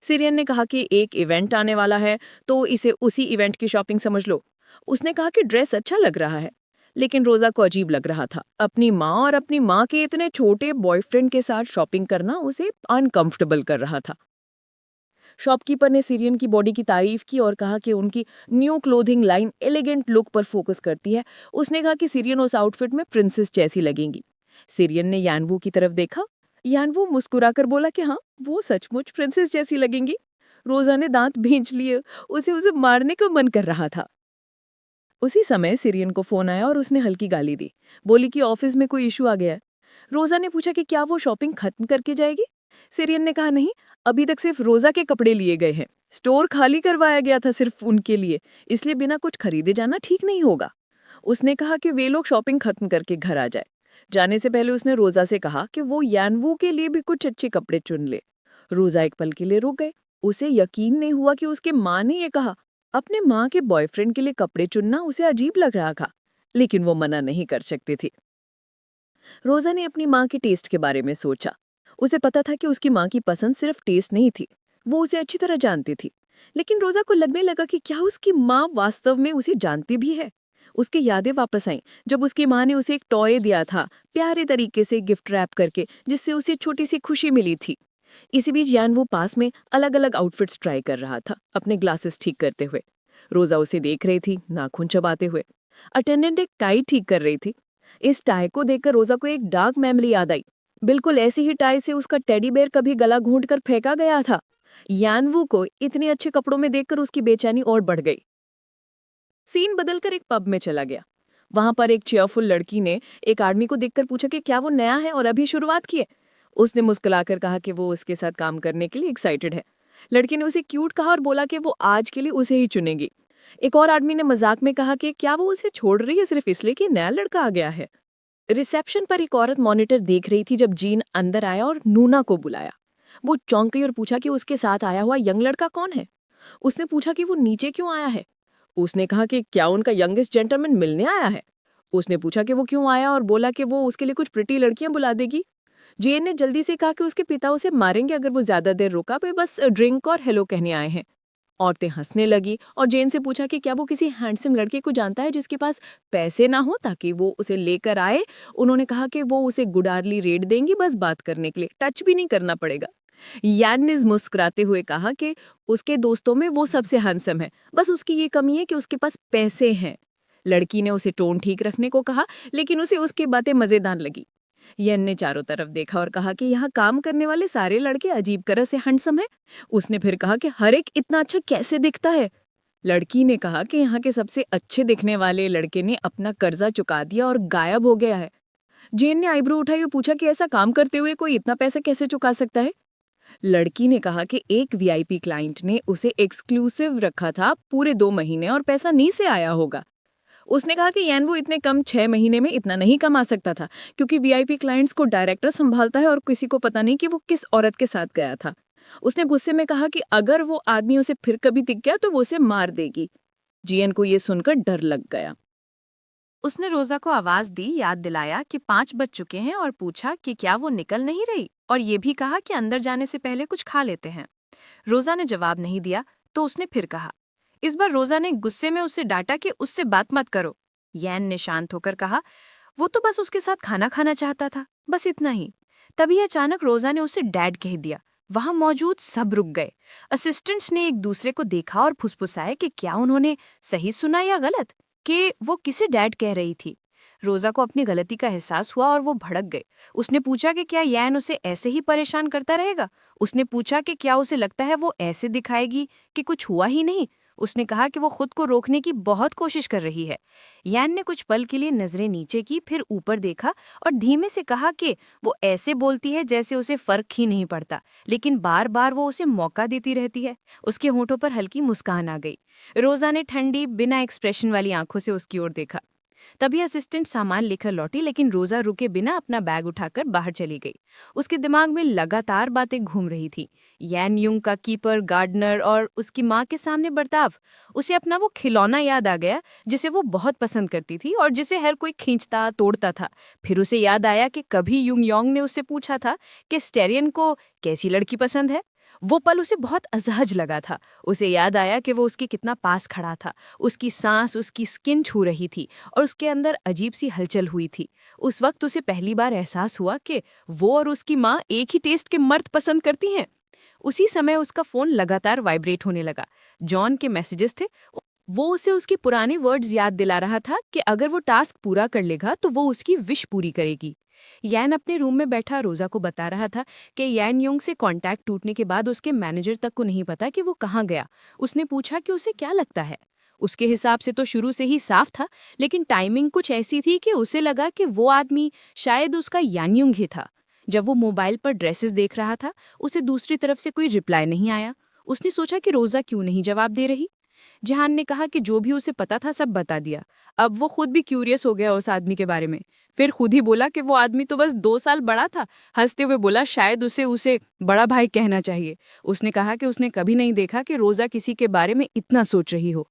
सिरियन ने कहा कि एक इवेंट आने वाला है तो इसे उसी इवेंट की शॉपिंग समझ लो। उसने कहा कि ड्रेस अच्छा लग रहा है, लेकिन रोजा को अजीब लग रहा था। अपनी माँ और अपनी माँ के इतने छोटे बॉयफ्रेंड के साथ शॉपिंग करना उसे अनकंफर्टेबल कर रहा था। शॉपकीपर ने सिरियन की बॉडी की तारीफ की और कहा कि उनकी new clothing line elegant look पर फोकस करती है। उसने कहा कि सिरियन उस आउटफिट में प्रिंसेस जैसी लगेंगी। सिरियन ने यानवू की तरफ देखा। यानवू मुस्कुराकर बोला कि हाँ, वो सचमुच प्रिंसेस जैसी लगेंगी। रोजा ने दांत भींच लिए। उसे मारने का मन कर रहा था। उसी समय सिरियन को फोन आया और उसने हल्की गाली दी। बोली कि ऑफिस में कोई इशू आ गया है। रोजा ने पूछा कि क्या वो शॉपिंग खत्म करके जाएगी। सिरियन ने कहा नहीं, अभी तक सिर्फ रोजा के कपड़े लिए गए हैं। स्टोर खाली करवाया गया था सिर्फ उनके लिए, इसलिए बिना कुछ खरीदे जाना ठीक नहीं होगा। उसने कहा कि वे लोग शॉपिंग खत्म करके घर आ जाए। जाने से पहले उसने रोजा से कहा कि वो यानवू के लिए भी कुछ अच्छे कपड़े चुन ले। रोजा एक पल के लिए रुक गए। उसे यकीन नहीं हुआ कि उसके माँ ने ये कहा। अपने माँ के बॉयफ्रेंड के लिए कपड़े चुनना उसे अजीब लग रहा था, लेकिन वो मना नहीं कर सकती थी। रोजा ने अपनी माँ के टेस्ट के बारे में सोचा। उसे पता था कि उसकी माँ की पसंद सिर्फ टेस्ट नहीं थी, वो उसे अच्छी तरह जानती थी। लेकिन रोजा को लगने लगा कि क्या उसकी माँ वास्तव में उसे जानती भी है। उसकी यादें वापस आईं जब उसकी माँ ने उसे एक टॉय दिया था, प्यारे तरीके से गिफ्ट रैप करके, जिससे उसे छोटी सी खुशी मिली थी। इसी बीच यानवू पास में अलग अलग आउटफिट्स ट्राई कर रहा था, अपने ग्लासेस ठीक करते हुए। रोजा उसे देख रही थी, नाखून चबाते हुए। अटेंडेंट एक टाई ठीक कर रही थी। इस टाई को देखकर रोजा को एक डार्क मेमोरी याद आई। बिल्कुल ऐसी ही टाई से उसका टेडी बेयर कभी गला घोंटकर फेंका गया था। यानवू को इतने अच्छे कपड़ों में देखकर उसकी बेचैनी और बढ़ गई। सीन बदलकर एक पब में चला गया। वहां पर एक चेयरफुल लड़की ने एक आदमी को देखकर पूछा कि क्या वो नया है और अभी शुरुआत की है। उसने मुस्कुराकर कहा कि वो उसके साथ काम करने के लिए एक्साइटेड है। लड़की ने उसे क्यूट कहा और बोला कि वो आज के लिए उसे ही चुनेगी। एक और आदमी ने मजाक में कहा कि क्या वो उसे छोड़ रही है सिर्फ इसलिए कि नया लड़का आ गया है। रिसेप्शन पर एक औरत मॉनिटर देख रही थी जब जीन अंदर आया और नूना को बुलाया। वो चौंक गई और पूछा कि उसके साथ आया हुआ यंग लड़का कौन है। उसने पूछा कि वो नीचे क्यों आया है। उसने कहा कि क्या उनका यंगेस्ट जेंटलमैन मिलने आया है। उसने पूछा कि वो क्यों आया और बोला कि वो उसके लिए कुछ प्रिटी लड़कियां बुला देगी। जेन ने जल्दी से कहा कि उसके पिता उसे मारेंगे अगर वो ज्यादा देर रुका, वे बस ड्रिंक और हेलो कहने आए हैं। औरतें हंसने लगी और जेन से पूछा कि क्या वो किसी हैंडसम लड़के को जानता है जिसके पास पैसे ना हो ताकि वो उसे लेकर आए। उन्होंने कहा कि वो उसे गुडारली रेट देंगी, बस बात करने के लिए, टच भी नहीं करना पड़ेगा। यान ने मुस्कुराते हुए कहा कि उसके दोस्तों में वो सबसे हैंडसम है, बस उसकी ये कमी है कि उसके पास पैसे हैं। लड़की ने उसे टोन ठीक रखने को कहा, लेकिन उसे उसकी बातें मजेदार लगी। यन ने चारों तरफ देखा और कहा कि यहाँ काम करने वाले सारे लड़के अजीब तरह से हैंडसम हैं। उसने फिर कहा कि हर एक इतना अच्छा कैसे दिखता है। लड़की ने कहा कि यहाँ के सबसे अच्छे दिखने वाले लड़के ने अपना कर्जा चुका दिया और गायब हो गया है। जेन ने आईब्रो उठाई और पूछा कि ऐसा काम करते हुए कोई इतना पैसा कैसे चुका सकता है। लड़की ने कहा कि एक वीआईपी क्लाइंट ने उसे एक्सक्लूसिव रखा था पूरे 2 महीने और पैसा नी से आया होगा। उसने कहा कि यानवू इतने कम 6 महीने में इतना नहीं कमा सकता था, क्योंकि वीआईपी क्लाइंट्स को डायरेक्टर संभालता है और किसी को पता नहीं कि वो किस औरत के साथ गया था। उसने गुस्से में कहा कि अगर वो आदमी उसे फिर कभी दिख गया तो वो उसे मार देगी। जियन को ये सुनकर डर लग गया। उसने रोजा को आवाज दी, याद दिलाया कि 5 बज चुके हैं और पूछा कि क्या वो निकल नहीं रही, और ये भी कहा कि अंदर जाने से पहले कुछ खा लेते हैं। रोजा ने जवाब नहीं दिया तो उसने फिर कहा। इस बार रोजा ने गुस्से में उससे डांटा कि उससे बात मत करो। यैन ने शांत होकर कहा, वो तो बस उसके साथ खाना खाना चाहता था, बस इतना ही। तभी अचानक रोजा ने उसे डैड कह दिया। वहां मौजूद सब रुक गए। असिस्टेंट्स ने एक दूसरे को देखा और फुसफुसाए कि क्या उन्होंने सही सुना या गलत, कि वो किसे डैड कह रही थी। रोजा को अपनी गलती का एहसास हुआ और वो भड़क गए। उसने पूछा कि क्या यैन उसे ऐसे ही परेशान करता रहेगा। उसने पूछा कि क्या उसे लगता है वो ऐसे दिखाएगी कि कुछ हुआ ही नहीं। उसने कहा कि वो खुद को रोकने की बहुत कोशिश कर रही है। यान ने कुछ पल के लिए नजरें नीचे की, फिर ऊपर देखा और धीमे से कहा कि वो ऐसे बोलती है जैसे उसे फर्क ही नहीं पड़ता, लेकिन बार बार वो उसे मौका देती रहती है। उसके होठों पर हल्की मुस्कान आ गई। रोजा ने ठंडी बिना एक्सप्रेशन वाली आंखों से उसकी ओर देखा। तभी असिस्टेंट सामान लेकर लौटी, लेकिन रोजा रुके बिना अपना बैग उठाकर बाहर चली गई। उसके दिमाग में लगातार बातें घूम रही थी। यान युंग का कीपर, गार्डनर और उसकी माँ के सामने बर्ताव। उसे अपना वो खिलौना याद आ गया जिसे वो बहुत पसंद करती थी और जिसे हर कोई खींचता तोड़ता था। फिर उसे याद आया कि कभी युंग योंग ने उससे पूछा था कि स्टेरियन को कैसी लड़की पसंद है। वो पल उसे बहुत असहज लगा था। उसे याद आया कि वो उसके कितना पास खड़ा था, उसकी सांस उसकी स्किन छू रही थी और उसके अंदर अजीब सी हलचल हुई थी। उस वक्त उसे पहली बार एहसास हुआ कि वो और उसकी माँ एक ही टेस्ट के मर्द पसंद करती हैं। उसी समय उसका फोन लगातार वाइब्रेट होने लगा। जॉन के मैसेजेस थे। वो उसे उसके पुराने वर्ड्स याद दिला रहा था कि अगर वो टास्क पूरा कर लेगा तो वो उसकी विश पूरी करेगी। यान अपने रूम में बैठा रोजा को बता रहा था कि यान योंग से कांटेक्ट टूटने के बाद उसके मैनेजर तक को नहीं पता कि वो कहाँ गया। उसने पूछा कि उसे क्या लगता है। उसके हिसाब से तो शुरू से ही साफ था, लेकिन टाइमिंग कुछ ऐसी थी कि उसे लगा कि वो आदमी शायद उसका यान योंग ही था। जब वो मोबाइल पर ड्रेसेस देख रहा था, उसे दूसरी तरफ से कोई रिप्लाई नहीं आया। उसने सोचा कि रोजा क्यों नहीं जवाब दे रही। जहान ने कहा कि जो भी उसे पता था सब बता दिया। अब वो खुद भी क्यूरियस हो गया उस आदमी के बारे में। फिर खुद ही बोला कि वो आदमी तो बस 2 साल बड़ा था। हंसते हुए बोला शायद उसे बड़ा भाई कहना चाहिए। उसने कहा कि उसने कभी नहीं देखा कि रोजा किसी के बारे में इतना सोच रही हो।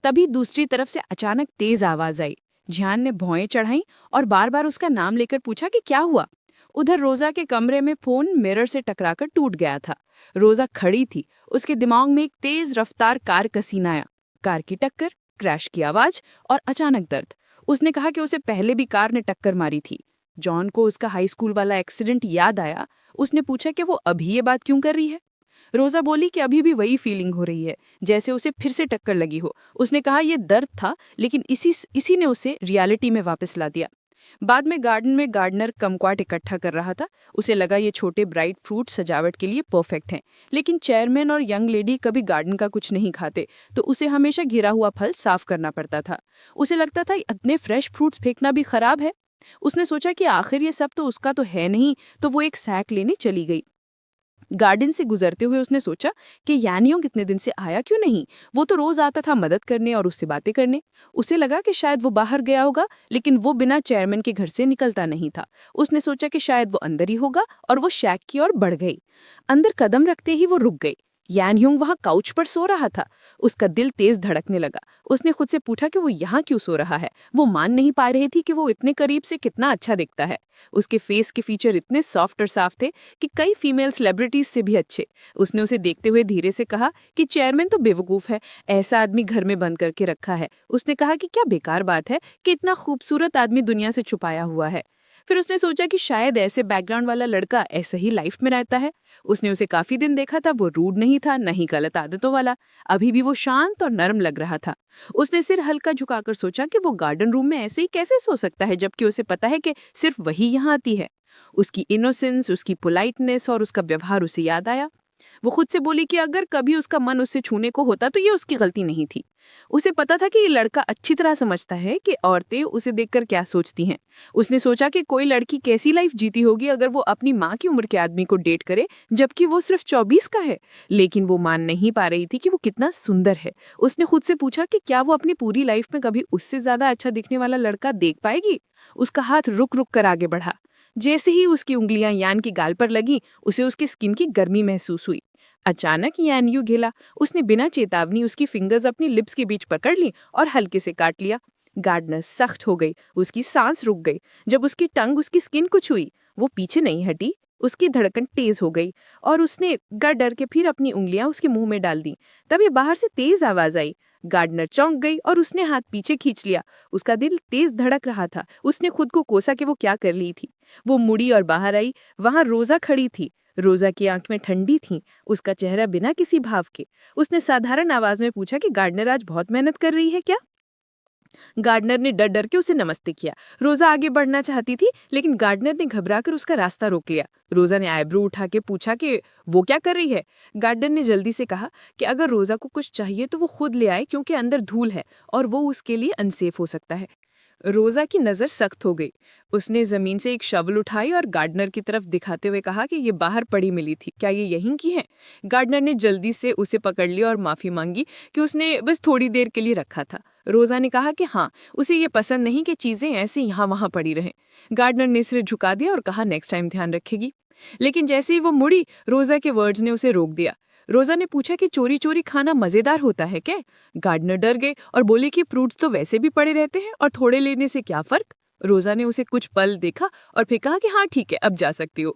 तभी दूसरी तरफ से अचानक तेज आवाज आई। जहान ने भौएं चढ़ाई और बार बार उसका नाम लेकर पूछा कि क्या हुआ। उधर रोजा के कमरे में फोन मिरर से टकराकर टूट गया था। रोजा खड़ी थी। उसके दिमाग में एक तेज रफ्तार कार का सीन आया। कार की टक्कर, क्रैश की आवाज और अचानक दर्द। उसने कहा कि उसे पहले भी कार ने टक्कर मारी थी। जॉन को उसका हाई स्कूल वाला एक्सीडेंट याद आया। उसने पूछा कि वो अभी ये बात क्यों कर रही है। रोजा बोली कि अभी भी वही फीलिंग हो रही है, जैसे उसे फिर से टक्कर लगी हो। उसने कहा ये दर्द था, लेकिन इसी ने उसे रियलिटी में वापस ला दिया। बाद में गार्डन में गार्डनर कमक्वाट इकट्ठा कर रहा था। उसे लगा ये छोटे ब्राइट फ्रूट सजावट के लिए परफेक्ट हैं, लेकिन चेयरमैन और यंग लेडी कभी गार्डन का कुछ नहीं खाते, तो उसे हमेशा गिरा हुआ फल साफ करना पड़ता था। उसे लगता था इतने फ्रेश फ्रूट्स फेंकना भी खराब है। उसने सोचा कि आखिर ये सब तो उसका तो है नहीं, तो वो एक सैक लेने चली गई। गार्डन से गुजरते हुए उसने सोचा कि यानियों कितने दिन से आया क्यों नहीं। वो तो रोज आता था मदद करने और उससे बातें करने। उसे लगा कि शायद वो बाहर गया होगा, लेकिन वो बिना चेयरमैन के घर से निकलता नहीं था। उसने सोचा कि शायद वो अंदर ही होगा और वो शैक की ओर बढ़ गई। अंदर कदम रखते ही वो रुक गई। यान ह्यूंग वहां काउच पर सो रहा था। उसका दिल तेज धड़कने लगा। उसने खुद से पूछा कि वो यहाँ क्यों सो रहा है। वो मान नहीं पा रही थी कि वो इतने करीब से कितना अच्छा दिखता है। उसके फेस के फीचर इतने सॉफ्ट और साफ थे कि कई फीमेल सेलिब्रिटीज से भी अच्छे। उसने उसे देखते हुए धीरे से कहा कि चेयरमैन तो बेवकूफ है, ऐसा आदमी घर में बंद करके रखा है। उसने कहा कि क्या बेकार बात है कि इतना खूबसूरत आदमी दुनिया से छुपाया हुआ है। फिर उसने सोचा कि शायद ऐसे बैकग्राउंड वाला लड़का ऐसा ही लाइफ में रहता है। उसने उसे काफी दिन देखा था, वो रूड नहीं था, न ही गलत आदतों वाला। अभी भी वो शांत और नरम लग रहा था। उसने सिर हल्का झुकाकर सोचा कि वो गार्डन रूम में ऐसे ही कैसे सो सकता है, जबकि उसे पता है कि सिर्फ वही यहाँ आती है। उसकी इनोसेंस, उसकी पोलाइटनेस और उसका व्यवहार उसे याद आया। वो खुद से बोली कि अगर कभी उसका मन उससे छूने को होता तो ये उसकी गलती नहीं थी। उसे पता था कि ये लड़का अच्छी तरह समझता है कि औरतें उसे देखकर क्या सोचती हैं। उसने सोचा कि कोई लड़की कैसी लाइफ जीती होगी अगर वो अपनी माँ की उम्र के आदमी को डेट करे, जबकि वो सिर्फ 24 का है। लेकिन वो मान नहीं पा रही थी कि वो कितना सुंदर है। उसने खुद से पूछा कि क्या वो अपनी पूरी लाइफ में कभी उससे ज्यादा अच्छा दिखने वाला लड़का देख पाएगी। उसका हाथ रुक रुक कर आगे बढ़ा। जैसे ही उसकी उंगलियां यान की गाल पर लगी, उसे उसकी स्किन की गर्मी महसूस हुई। अचानक यान यूं हिला। उसने बिना चेतावनी उसकी फिंगर्स अपनी लिप्स के बीच पकड़ ली और हल्के से काट लिया। गार्डनर सख्त हो गई, उसकी सांस रुक गई। जब उसकी टंग उसकी स्किन को छुई, वो पीछे नहीं हटी। उसकी धड़कन तेज हो गई और उसने डर डर के फिर अपनी उंगलियां उसके मुंह में डाल दी। तभी बाहर से तेज आवाज आई। गार्डनर चौंक गई और उसने हाथ पीछे खींच लिया। उसका दिल तेज धड़क रहा था। उसने खुद को कोसा कि वो क्या कर रही थी। वो मुड़ी और बाहर आई। वहां रोजा खड़ी थी। रोजा की आंखें ठंडी थीं, उसका चेहरा बिना किसी भाव के। उसने साधारण आवाज में पूछा कि गार्डनर आज बहुत मेहनत कर रही है क्या? गार्डनर ने डर डर के उसे नमस्ते किया। रोजा आगे बढ़ना चाहती थी, लेकिन गार्डनर ने घबराकर उसका रास्ता रोक लिया। रोजा ने आईब्रो उठा के पूछा कि वो क्या कर रही है। गार्डनर ने जल्दी से कहा कि अगर रोजा को कुछ चाहिए तो वो खुद ले आए, क्योंकि अंदर धूल है और वो उसके लिए अनसेफ हो सकता है। रोजा की नजर सख्त हो गई। उसने जमीन से एक शवल उठाई और गार्डनर की तरफ दिखाते हुए कहा कि ये बाहर पड़ी मिली थी, क्या ये यहीं की है? गार्डनर ने जल्दी से उसे पकड़ लिया और माफी मांगी कि उसने बस थोड़ी देर के लिए रखा था। रोजा ने कहा कि हाँ, उसे ये पसंद नहीं कि चीजें ऐसे यहाँ वहां पड़ी रहें। गार्डनर ने सिर झुका दिया और कहा नेक्स्ट टाइम ध्यान रखेगी। लेकिन जैसे ही वो मुड़ी, रोजा के वर्ड्स ने उसे रोक दिया। रोजा ने पूछा कि चोरी चोरी खाना मजेदार होता है क्या? गार्डनर डर गए और बोले कि फ्रूट्स तो वैसे भी पड़े रहते हैं और थोड़े लेने से क्या फर्क। रोजा ने उसे कुछ पल देखा और फिर कहा कि हाँ ठीक है, अब जा सकती हो।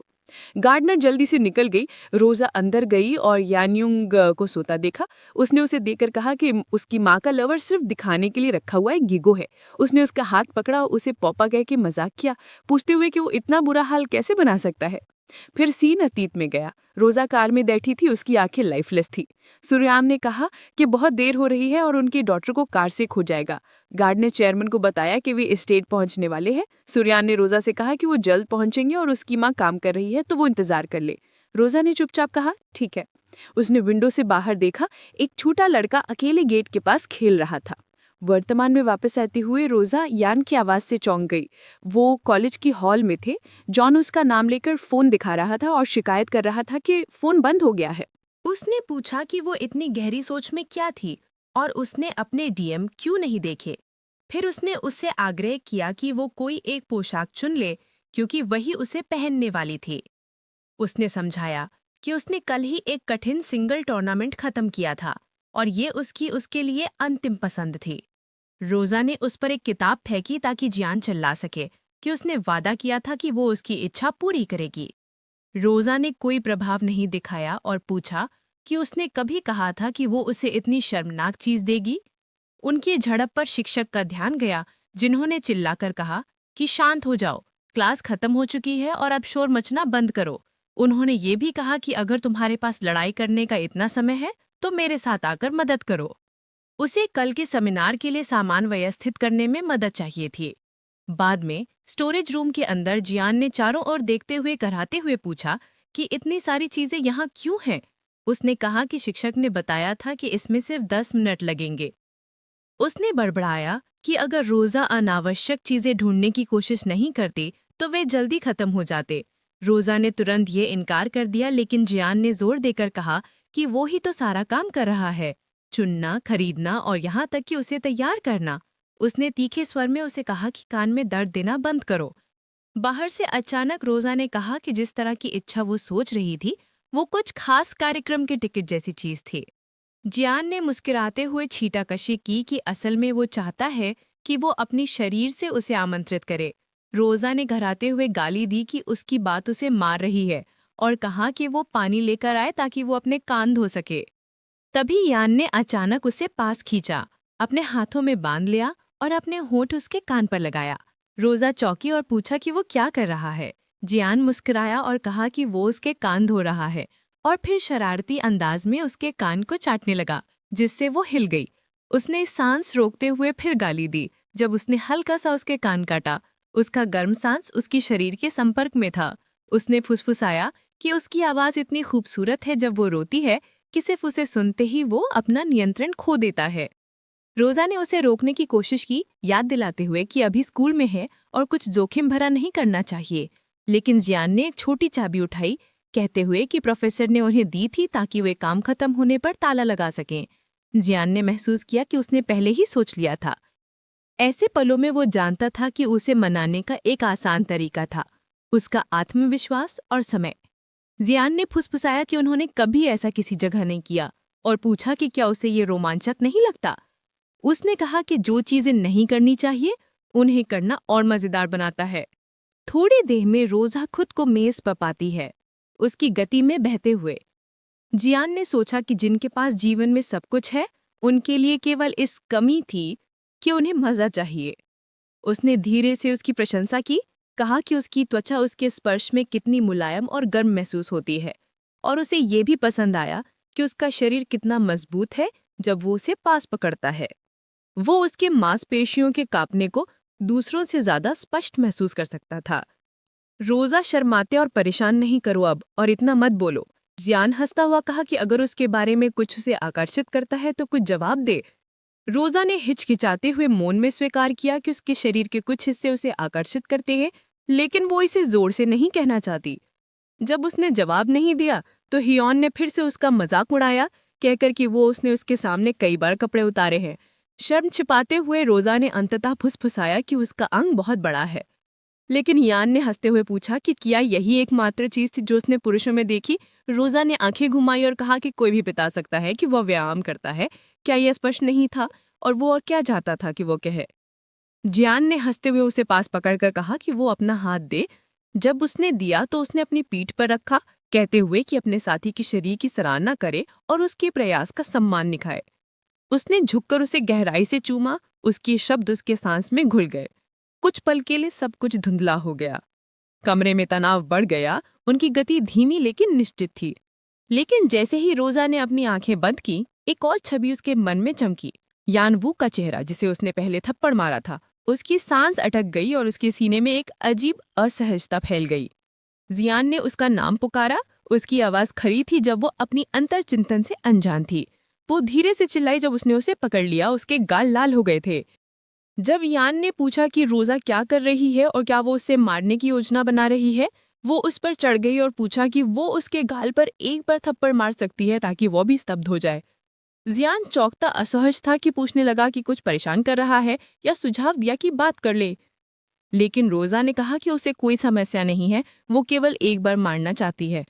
गार्डनर जल्दी से निकल गई। रोजा अंदर गई और यानयुंग को सोता देखा। उसने उसे देखकर कहा कि उसकी माँ का लवर सिर्फ दिखाने के लिए रखा हुआ एक गीगो है। उसने उसका हाथ पकड़ा और उसे पॉपा कह के मजाक किया, पूछते हुए कि वो इतना बुरा हाल कैसे बना सकता है। फिर सीन अतीत में गया। रोजा कार में बैठी थी, उसकी आंखें लाइफलेस थी। सूर्यान ने कहा कि बहुत देर हो रही है और उनकी डॉटर को कार से खो जाएगा। गार्ड ने चेयरमैन को बताया कि वे एस्टेट पहुंचने वाले हैं। सूर्यान ने रोजा से कहा कि वो जल्द पहुंचेंगे और उसकी माँ काम कर रही है तो वो इंतजार कर ले। रोजा ने चुपचाप कहा ठीक है। उसने विंडो से बाहर देखा। एक छोटा लड़का अकेले गेट के पास खेल रहा था। वर्तमान में वापस आते हुए रोजा यान की आवाज से चौंक गई। वो कॉलेज की हॉल में थे। जॉन उसका नाम लेकर फोन दिखा रहा था और शिकायत कर रहा था कि फोन बंद हो गया है। उसने पूछा कि वो इतनी गहरी सोच में क्या थी और उसने अपने डीएम क्यों नहीं देखे। फिर उसने उससे आग्रह किया कि वो कोई एक पोशाक चुन ले, क्योंकि वही उसे पहनने वाली थी। उसने समझाया कि उसने कल ही एक कठिन सिंगल टूर्नामेंट खत्म किया था और ये उसके लिए अंतिम पसंद थी। रोजा ने उस पर एक किताब फेंकी ताकि जियान चिल्ला सके कि उसने वादा किया था कि वो उसकी इच्छा पूरी करेगी। रोजा ने कोई प्रभाव नहीं दिखाया और पूछा कि उसने कभी कहा था कि वो उसे इतनी शर्मनाक चीज देगी। उनकी झड़प पर शिक्षक का ध्यान गया, जिन्होंने चिल्लाकर कहा कि शांत हो जाओ, क्लास खत्म हो चुकी है और अब शोर मचना बंद करो। उन्होंने ये भी कहा कि अगर तुम्हारे पास लड़ाई करने का इतना समय है तो मेरे साथ आकर मदद करो। उसे कल के सेमिनार के लिए सामान व्यवस्थित करने में मदद चाहिए थी। बाद में स्टोरेज रूम के अंदर जियान ने चारों ओर देखते हुए कराहते हुए पूछा कि इतनी सारी चीजें यहाँ क्यों हैं? उसने कहा कि शिक्षक ने बताया था कि इसमें सिर्फ 10 मिनट लगेंगे। उसने बड़बड़ाया कि अगर रोजा अनावश्यक चीजें ढूंढने की कोशिश नहीं करती तो वे जल्दी खत्म हो जाते। रोजा ने तुरंत ये इनकार कर दिया, लेकिन जियान ने जोर देकर कहा कि वो ही तो सारा काम कर रहा है, चुनना, खरीदना और यहाँ तक कि उसे तैयार करना। उसने तीखे स्वर में उसे कहा कि कान में दर्द देना बंद करो। बाहर से अचानक रोजा ने कहा कि जिस तरह की इच्छा वो सोच रही थी वो कुछ खास कार्यक्रम के टिकट जैसी चीज थी। जियान ने मुस्कुराते हुए छींटाकशी की कि असल में वो चाहता है कि वो अपनी शरीर से उसे आमंत्रित करे। रोजा ने घराते हुए गाली दी कि उसकी बात उसे मार रही है और कहा कि वो पानी लेकर आए ताकि वो अपने कान धो सके। तभी यान ने अचानक उसे पास खींचा, अपने हाथों में बांध लिया और अपने होंठ उसके कान पर लगाया। रोजा चौंकी और पूछा कि वो क्या कर रहा है। जियान मुस्कुराया और कहा कि वो उसके कान धो रहा है और फिर शरारती अंदाज में उसके कान को चाटने लगा, जिससे वो हिल गई। उसने सांस रोकते हुए फिर गाली दी। जब उसने हल्का सा उसके कान काटा, उसका गर्म सांस उसकी शरीर के संपर्क में था। उसने फुसफुसाया कि उसकी आवाज़ इतनी खूबसूरत है जब वो रोती है कि सिर्फ उसे सुनते ही वो अपना नियंत्रण खो देता है। रोजा ने उसे रोकने की कोशिश की, याद दिलाते हुए कि अभी स्कूल में है और कुछ जोखिम भरा नहीं करना चाहिए। लेकिन जियान ने एक छोटी चाबी उठाई, कहते हुए कि प्रोफेसर ने उन्हें दी थी ताकि वे काम खत्म होने पर ताला लगा सकें। जियान ने महसूस किया कि उसने पहले ही सोच लिया था। ऐसे पलों में वो जानता था कि उसे मनाने का एक आसान तरीका था, उसका आत्मविश्वास और समय। जियान ने फुसफुसाया कि उन्होंने कभी ऐसा किसी जगह नहीं किया और पूछा कि क्या उसे ये रोमांचक नहीं लगता। उसने कहा कि जो चीजें नहीं करनी चाहिए उन्हें करना और मजेदार बनाता है। थोड़ी देर में रोजा खुद को मेज पर पाती है, उसकी गति में बहते हुए। जियान ने सोचा कि जिनके पास जीवन में सब कुछ है, उनके लिए केवल इस कमी थी कि उन्हें मजा चाहिए। उसने धीरे से उसकी प्रशंसा की, कहा कि उसकी त्वचा उसके स्पर्श में कितनी मुलायम और गर्म महसूस होती है, और उसे ये भी पसंद आया कि उसका शरीर कितना मजबूत है जब वो उसे पास पकड़ता है। वो उसके मांसपेशियों के कांपने को दूसरों से ज्यादा स्पष्ट महसूस कर सकता था। रोजा शर्माते और परेशान नहीं करो अब, और इतना मत बोलो। जियान हंसता हुआ कहा कि अगर उसके बारे में कुछ उसे आकर्षित करता है तो कुछ जवाब दे। रोजा ने हिचकिचाते हुए मौन में स्वीकार किया कि उसके शरीर के कुछ हिस्से उसे आकर्षित करते हैं, लेकिन वो इसे जोर से नहीं कहना चाहती। जब उसने जवाब नहीं दिया तो हियोन ने फिर से उसका मजाक उड़ाया, कहकर कि वो उसने उसके सामने कई बार कपड़े उतारे हैं। शर्म छिपाते हुए रोजा ने अंततः फुसफुसाया कि उसका अंग बहुत बड़ा है। लेकिन यान ने हंसते हुए पूछा कि क्या यही एकमात्र चीज थी जो उसने पुरुषों में देखी। रोजा ने आंखें घुमाई और कहा कि कोई भी बता सकता है कि वह व्यायाम करता है। क्या यह स्पष्ट नहीं था, और वो और क्या चाहता था कि वो कहे। जियान ने हंसते हुए उसे पास पकड़कर कहा कि वो अपना हाथ दे। जब उसने दिया तो उसने अपनी पीठ पर रखा, कहते हुए कि अपने साथी की शरीर की सराहना करे और उसके प्रयास का सम्मान निभाए। उसने झुककर उसे गहराई से चूमा, उसके शब्द उसके सांस में घुल गए। कुछ पल के लिए सब कुछ धुंधला हो गया। कमरे में तनाव बढ़ गया, उनकी गति धीमी लेकिन निश्चित थी। लेकिन जैसे ही रोजा ने अपनी आंखें बंद की, एक और छवि उसके मन में चमकी। यान वू का चेहरा, जिसे उसने पहले थप्पड़ मारा था। उसकी सांस अटक गई और उसके सीने में एक अजीब असहजता फैल गई। जियान ने उसका नाम पुकारा। उसकी आवाज खरी थी जब वो अपनी अंतर चिंतन से अनजान थी। वो धीरे से चिल्लाई जब उसने उसे पकड़ लिया। उसके गाल लाल हो गए थे। जब यान ने पूछा कि रोजा क्या कर रही है और क्या वो उसे मारने की योजना बना रही है, वो उस पर चढ़ गई और पूछा कि वो उसके गाल पर एक बार थप्पड़ मार सकती है ताकि वो भी स्तब्ध हो जाए। जियान चौंकता असहज था कि पूछने लगा कि कुछ परेशान कर रहा है, या सुझाव दिया कि बात कर ले। लेकिन रोजा ने कहा कि उसे कोई समस्या नहीं है, वो केवल एक बार मारना चाहती है।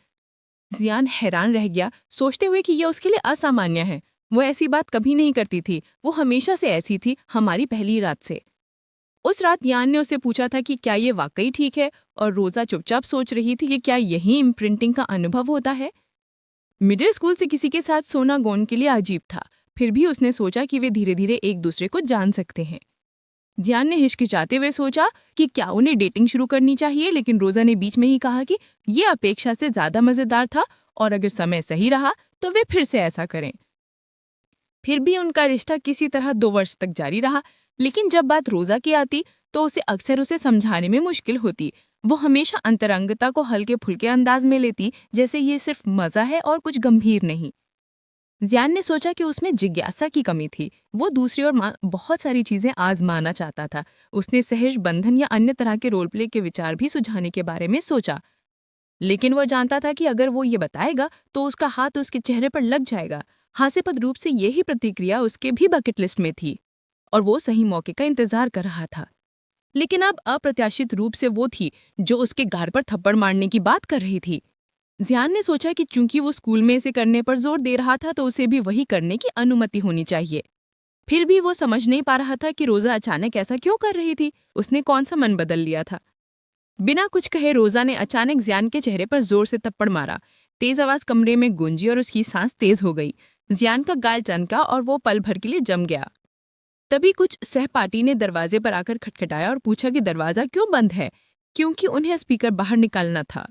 जियान हैरान रह गया, सोचते हुए कि यह उसके लिए असामान्य है। वो ऐसी बात कभी नहीं करती थी, वो हमेशा से ऐसी थी, हमारी पहली रात से। उस रात यान ने उसे पूछा था कि क्या ये वाकई ठीक है, और रोजा चुपचाप सोच रही थी कि क्या यही इम्प्रिंटिंग का अनुभव होता है। मिडिल स्कूल से किसी के साथ सोना गौन के लिए अजीब था, फिर भी उसने सोचा कि वे धीरे धीरे एक दूसरे को जान सकते हैं। जियान ने हिचकिचाते हुए सोचा कि क्या उन्हें डेटिंग शुरू करनी चाहिए, लेकिन रोजा ने बीच में ही कहा कि ये अपेक्षा से ज्यादा मजेदार था और अगर समय सही रहा तो वे फिर से ऐसा करें। फिर भी उनका रिश्ता किसी तरह 2 वर्ष तक जारी रहा, लेकिन जब बात रोजा की आती तो उसे अक्सर उसे समझाने में मुश्किल होती। वो हमेशा अंतरंगता को हल्के फुल्के अंदाज में लेती, जैसे ये सिर्फ मजा है और कुछ गंभीर नहीं। जियान ने सोचा कि उसमें जिज्ञासा की कमी थी। वो दूसरी ओर बहुत सारी चीजें आजमाना चाहता था। उसने सहज बंधन या अन्य तरह के रोल प्ले के विचार भी सुझाने के बारे में सोचा, लेकिन वो जानता था कि अगर वो ये बताएगा तो उसका हाथ उसके चेहरे पर लग जाएगा। हास्यास्पद रूप से यही प्रतिक्रिया उसके भी बकेट लिस्ट में थी और वो सही मौके का इंतजार कर रहा था। लेकिन अब अप्रत्याशित रूप से वो थी जो उसके गाल पर थप्पड़ मारने की बात कर रही थी। जियान ने सोचा कि चूंकि वो स्कूल में इसे करने पर जोर दे रहा था तो उसे भी वही करने की अनुमति होनी चाहिए। फिर भी वो समझ नहीं पा रहा था कि रोजा अचानक ऐसा क्यों कर रही थी। उसने कौन सा मन बदल लिया था। बिना कुछ कहे रोजा ने अचानक जियान के चेहरे पर जोर से थप्पड़ मारा। तेज आवाज कमरे में गूंजी और उसकी सांस तेज हो गई। जियान का गाल चनका और वो पल भर के लिए जम गया। तभी कुछ सहपाठी ने दरवाजे पर आकर खटखटाया और पूछा कि दरवाजा क्यों बंद है, क्योंकि उन्हें स्पीकर बाहर निकालना था।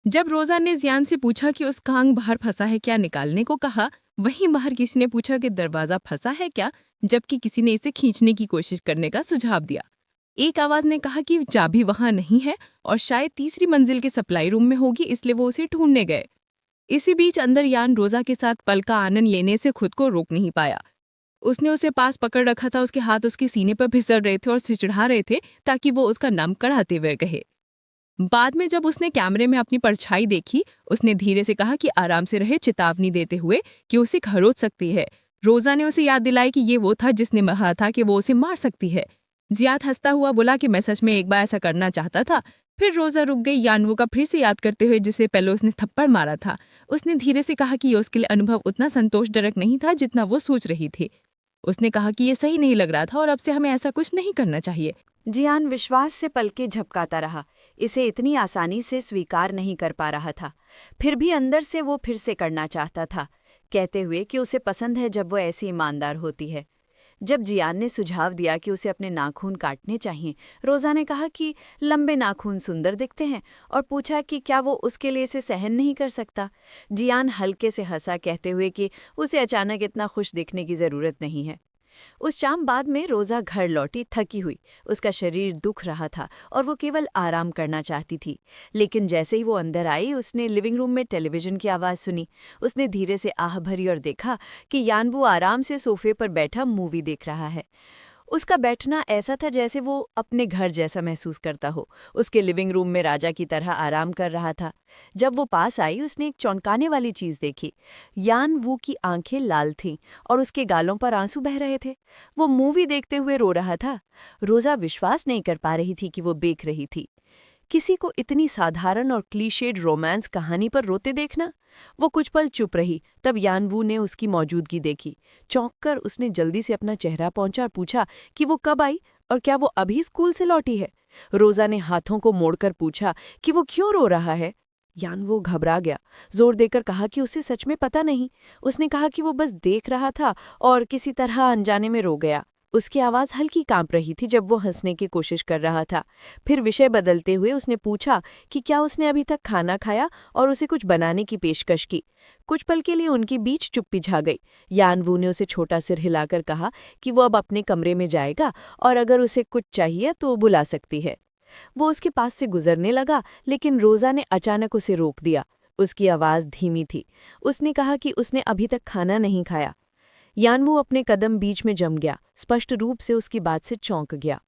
जब रोजा ने जियान से पूछा कि उसका अंग बाहर फंसा है क्या निकालने को कहा, वहीं बाहर किसी ने पूछा कि दरवाजा फंसा है क्या, जबकि किसी ने इसे खींचने की कोशिश करने का सुझाव दिया। एक आवाज ने कहा कि चाबी वहां नहीं है और शायद तीसरी मंजिल के सप्लाई रूम में होगी, इसलिए वो उसे ढूंढने गए। इसी बीच अंदर यान रोजा के साथ पल का आनंद लेने से खुद को रोक नहीं पाया। उसने उसे पास पकड़ रखा था, उसके हाथ उसके सीने पर फिसल रहे थे और सिचढ़ा रहे थे ताकि वो उसका नाम कढ़ाते हुए कहे। बाद में जब उसने कैमरे में अपनी परछाई देखी, उसने धीरे से कहा कि आराम से रहे, चेतावनी देते हुए कि उसे खरोच सकती है। रोजा ने उसे याद दिलाई कि ये वो था जिसने कहा था कि वो उसे मार सकती है। जियाद हंसता हुआ बोला कि मैं सच में एक बार ऐसा करना चाहता था। फिर रोजा रुक गई, यानवू का फिर से याद करते हुए जिसे पहले उसने थप्पड़ मारा था। उसने धीरे से कहा कि ये उसके लिए अनुभव उतना संतोषजनक नहीं था जितना वो सोच रही थी। उसने कहा कि ये सही नहीं लग रहा था और अब से हमें ऐसा कुछ नहीं करना चाहिए। जियान विश्वास से पलके झपकाता रहा। इसे इतनी आसानी से स्वीकार नहीं कर पा रहा था। फिर भी अंदर से वो फिर से करना चाहता था, कहते हुए कि उसे पसंद है जब वो ऐसी ईमानदार होती है। जब जियान ने सुझाव दिया कि उसे अपने नाखून काटने चाहिए, रोजा ने कहा कि लंबे नाखून सुंदर दिखते हैं और पूछा कि क्या वो उसके लिए इसे सहन नहीं कर सकता। जियान हल्के से हंसा, कहते हुए कि उसे अचानक इतना खुश दिखने की जरूरत नहीं है। उस शाम बाद में रोजा घर लौटी थकी हुई। उसका शरीर दुख रहा था और वो केवल आराम करना चाहती थी। लेकिन जैसे ही वो अंदर आई, उसने लिविंग रूम में टेलीविजन की आवाज़ सुनी। उसने धीरे से आह भरी और देखा कि यानबू आराम से सोफे पर बैठा मूवी देख रहा है। उसका बैठना ऐसा था जैसे वो अपने घर जैसा महसूस करता हो। उसके लिविंग रूम में राजा की तरह आराम कर रहा था। जब वो पास आई, उसने एक चौंकाने वाली चीज देखी। यान वू की आंखें लाल थीं और उसके गालों पर आंसू बह रहे थे। वो मूवी देखते हुए रो रहा था। रोजा विश्वास नहीं कर पा रही थी कि वो देख रही थी। किसी को इतनी साधारण और क्लीशेड रोमांस कहानी पर रोते देखना। वो कुछ पल चुप रही, तब यानवू ने उसकी मौजूदगी देखी। चौंककर उसने जल्दी से अपना चेहरा पहुंचा और पूछा कि वो कब आई और क्या वो अभी स्कूल से लौटी है। रोजा ने हाथों को मोड़कर पूछा कि वो क्यों रो रहा है। यानवू घबरा गया, जोर देकर कहा कि उसे सच में पता नहीं। उसने कहा कि वो बस देख रहा था और किसी तरह अनजाने में रो गया। उसकी आवाज़ हल्की कांप रही थी जब वो हंसने की कोशिश कर रहा था। फिर विषय बदलते हुए उसने पूछा कि क्या उसने अभी तक खाना खाया और उसे कुछ बनाने की पेशकश की। कुछ पल के लिए उनके बीच चुप्पी छा गई। यानवू ने उसे छोटा सिर हिलाकर कहा कि वो अब अपने कमरे में जाएगा और अगर उसे कुछ चाहिए तो बुला सकती है। वो उसके पास से गुजरने लगा, लेकिन रोजा ने अचानक उसे रोक दिया। उसकी आवाज़ धीमी थी। उसने कहा कि उसने अभी तक खाना नहीं खाया। यानवू अपने कदम बीच में जम गया, स्पष्ट रूप से उसकी बात से चौंक गया।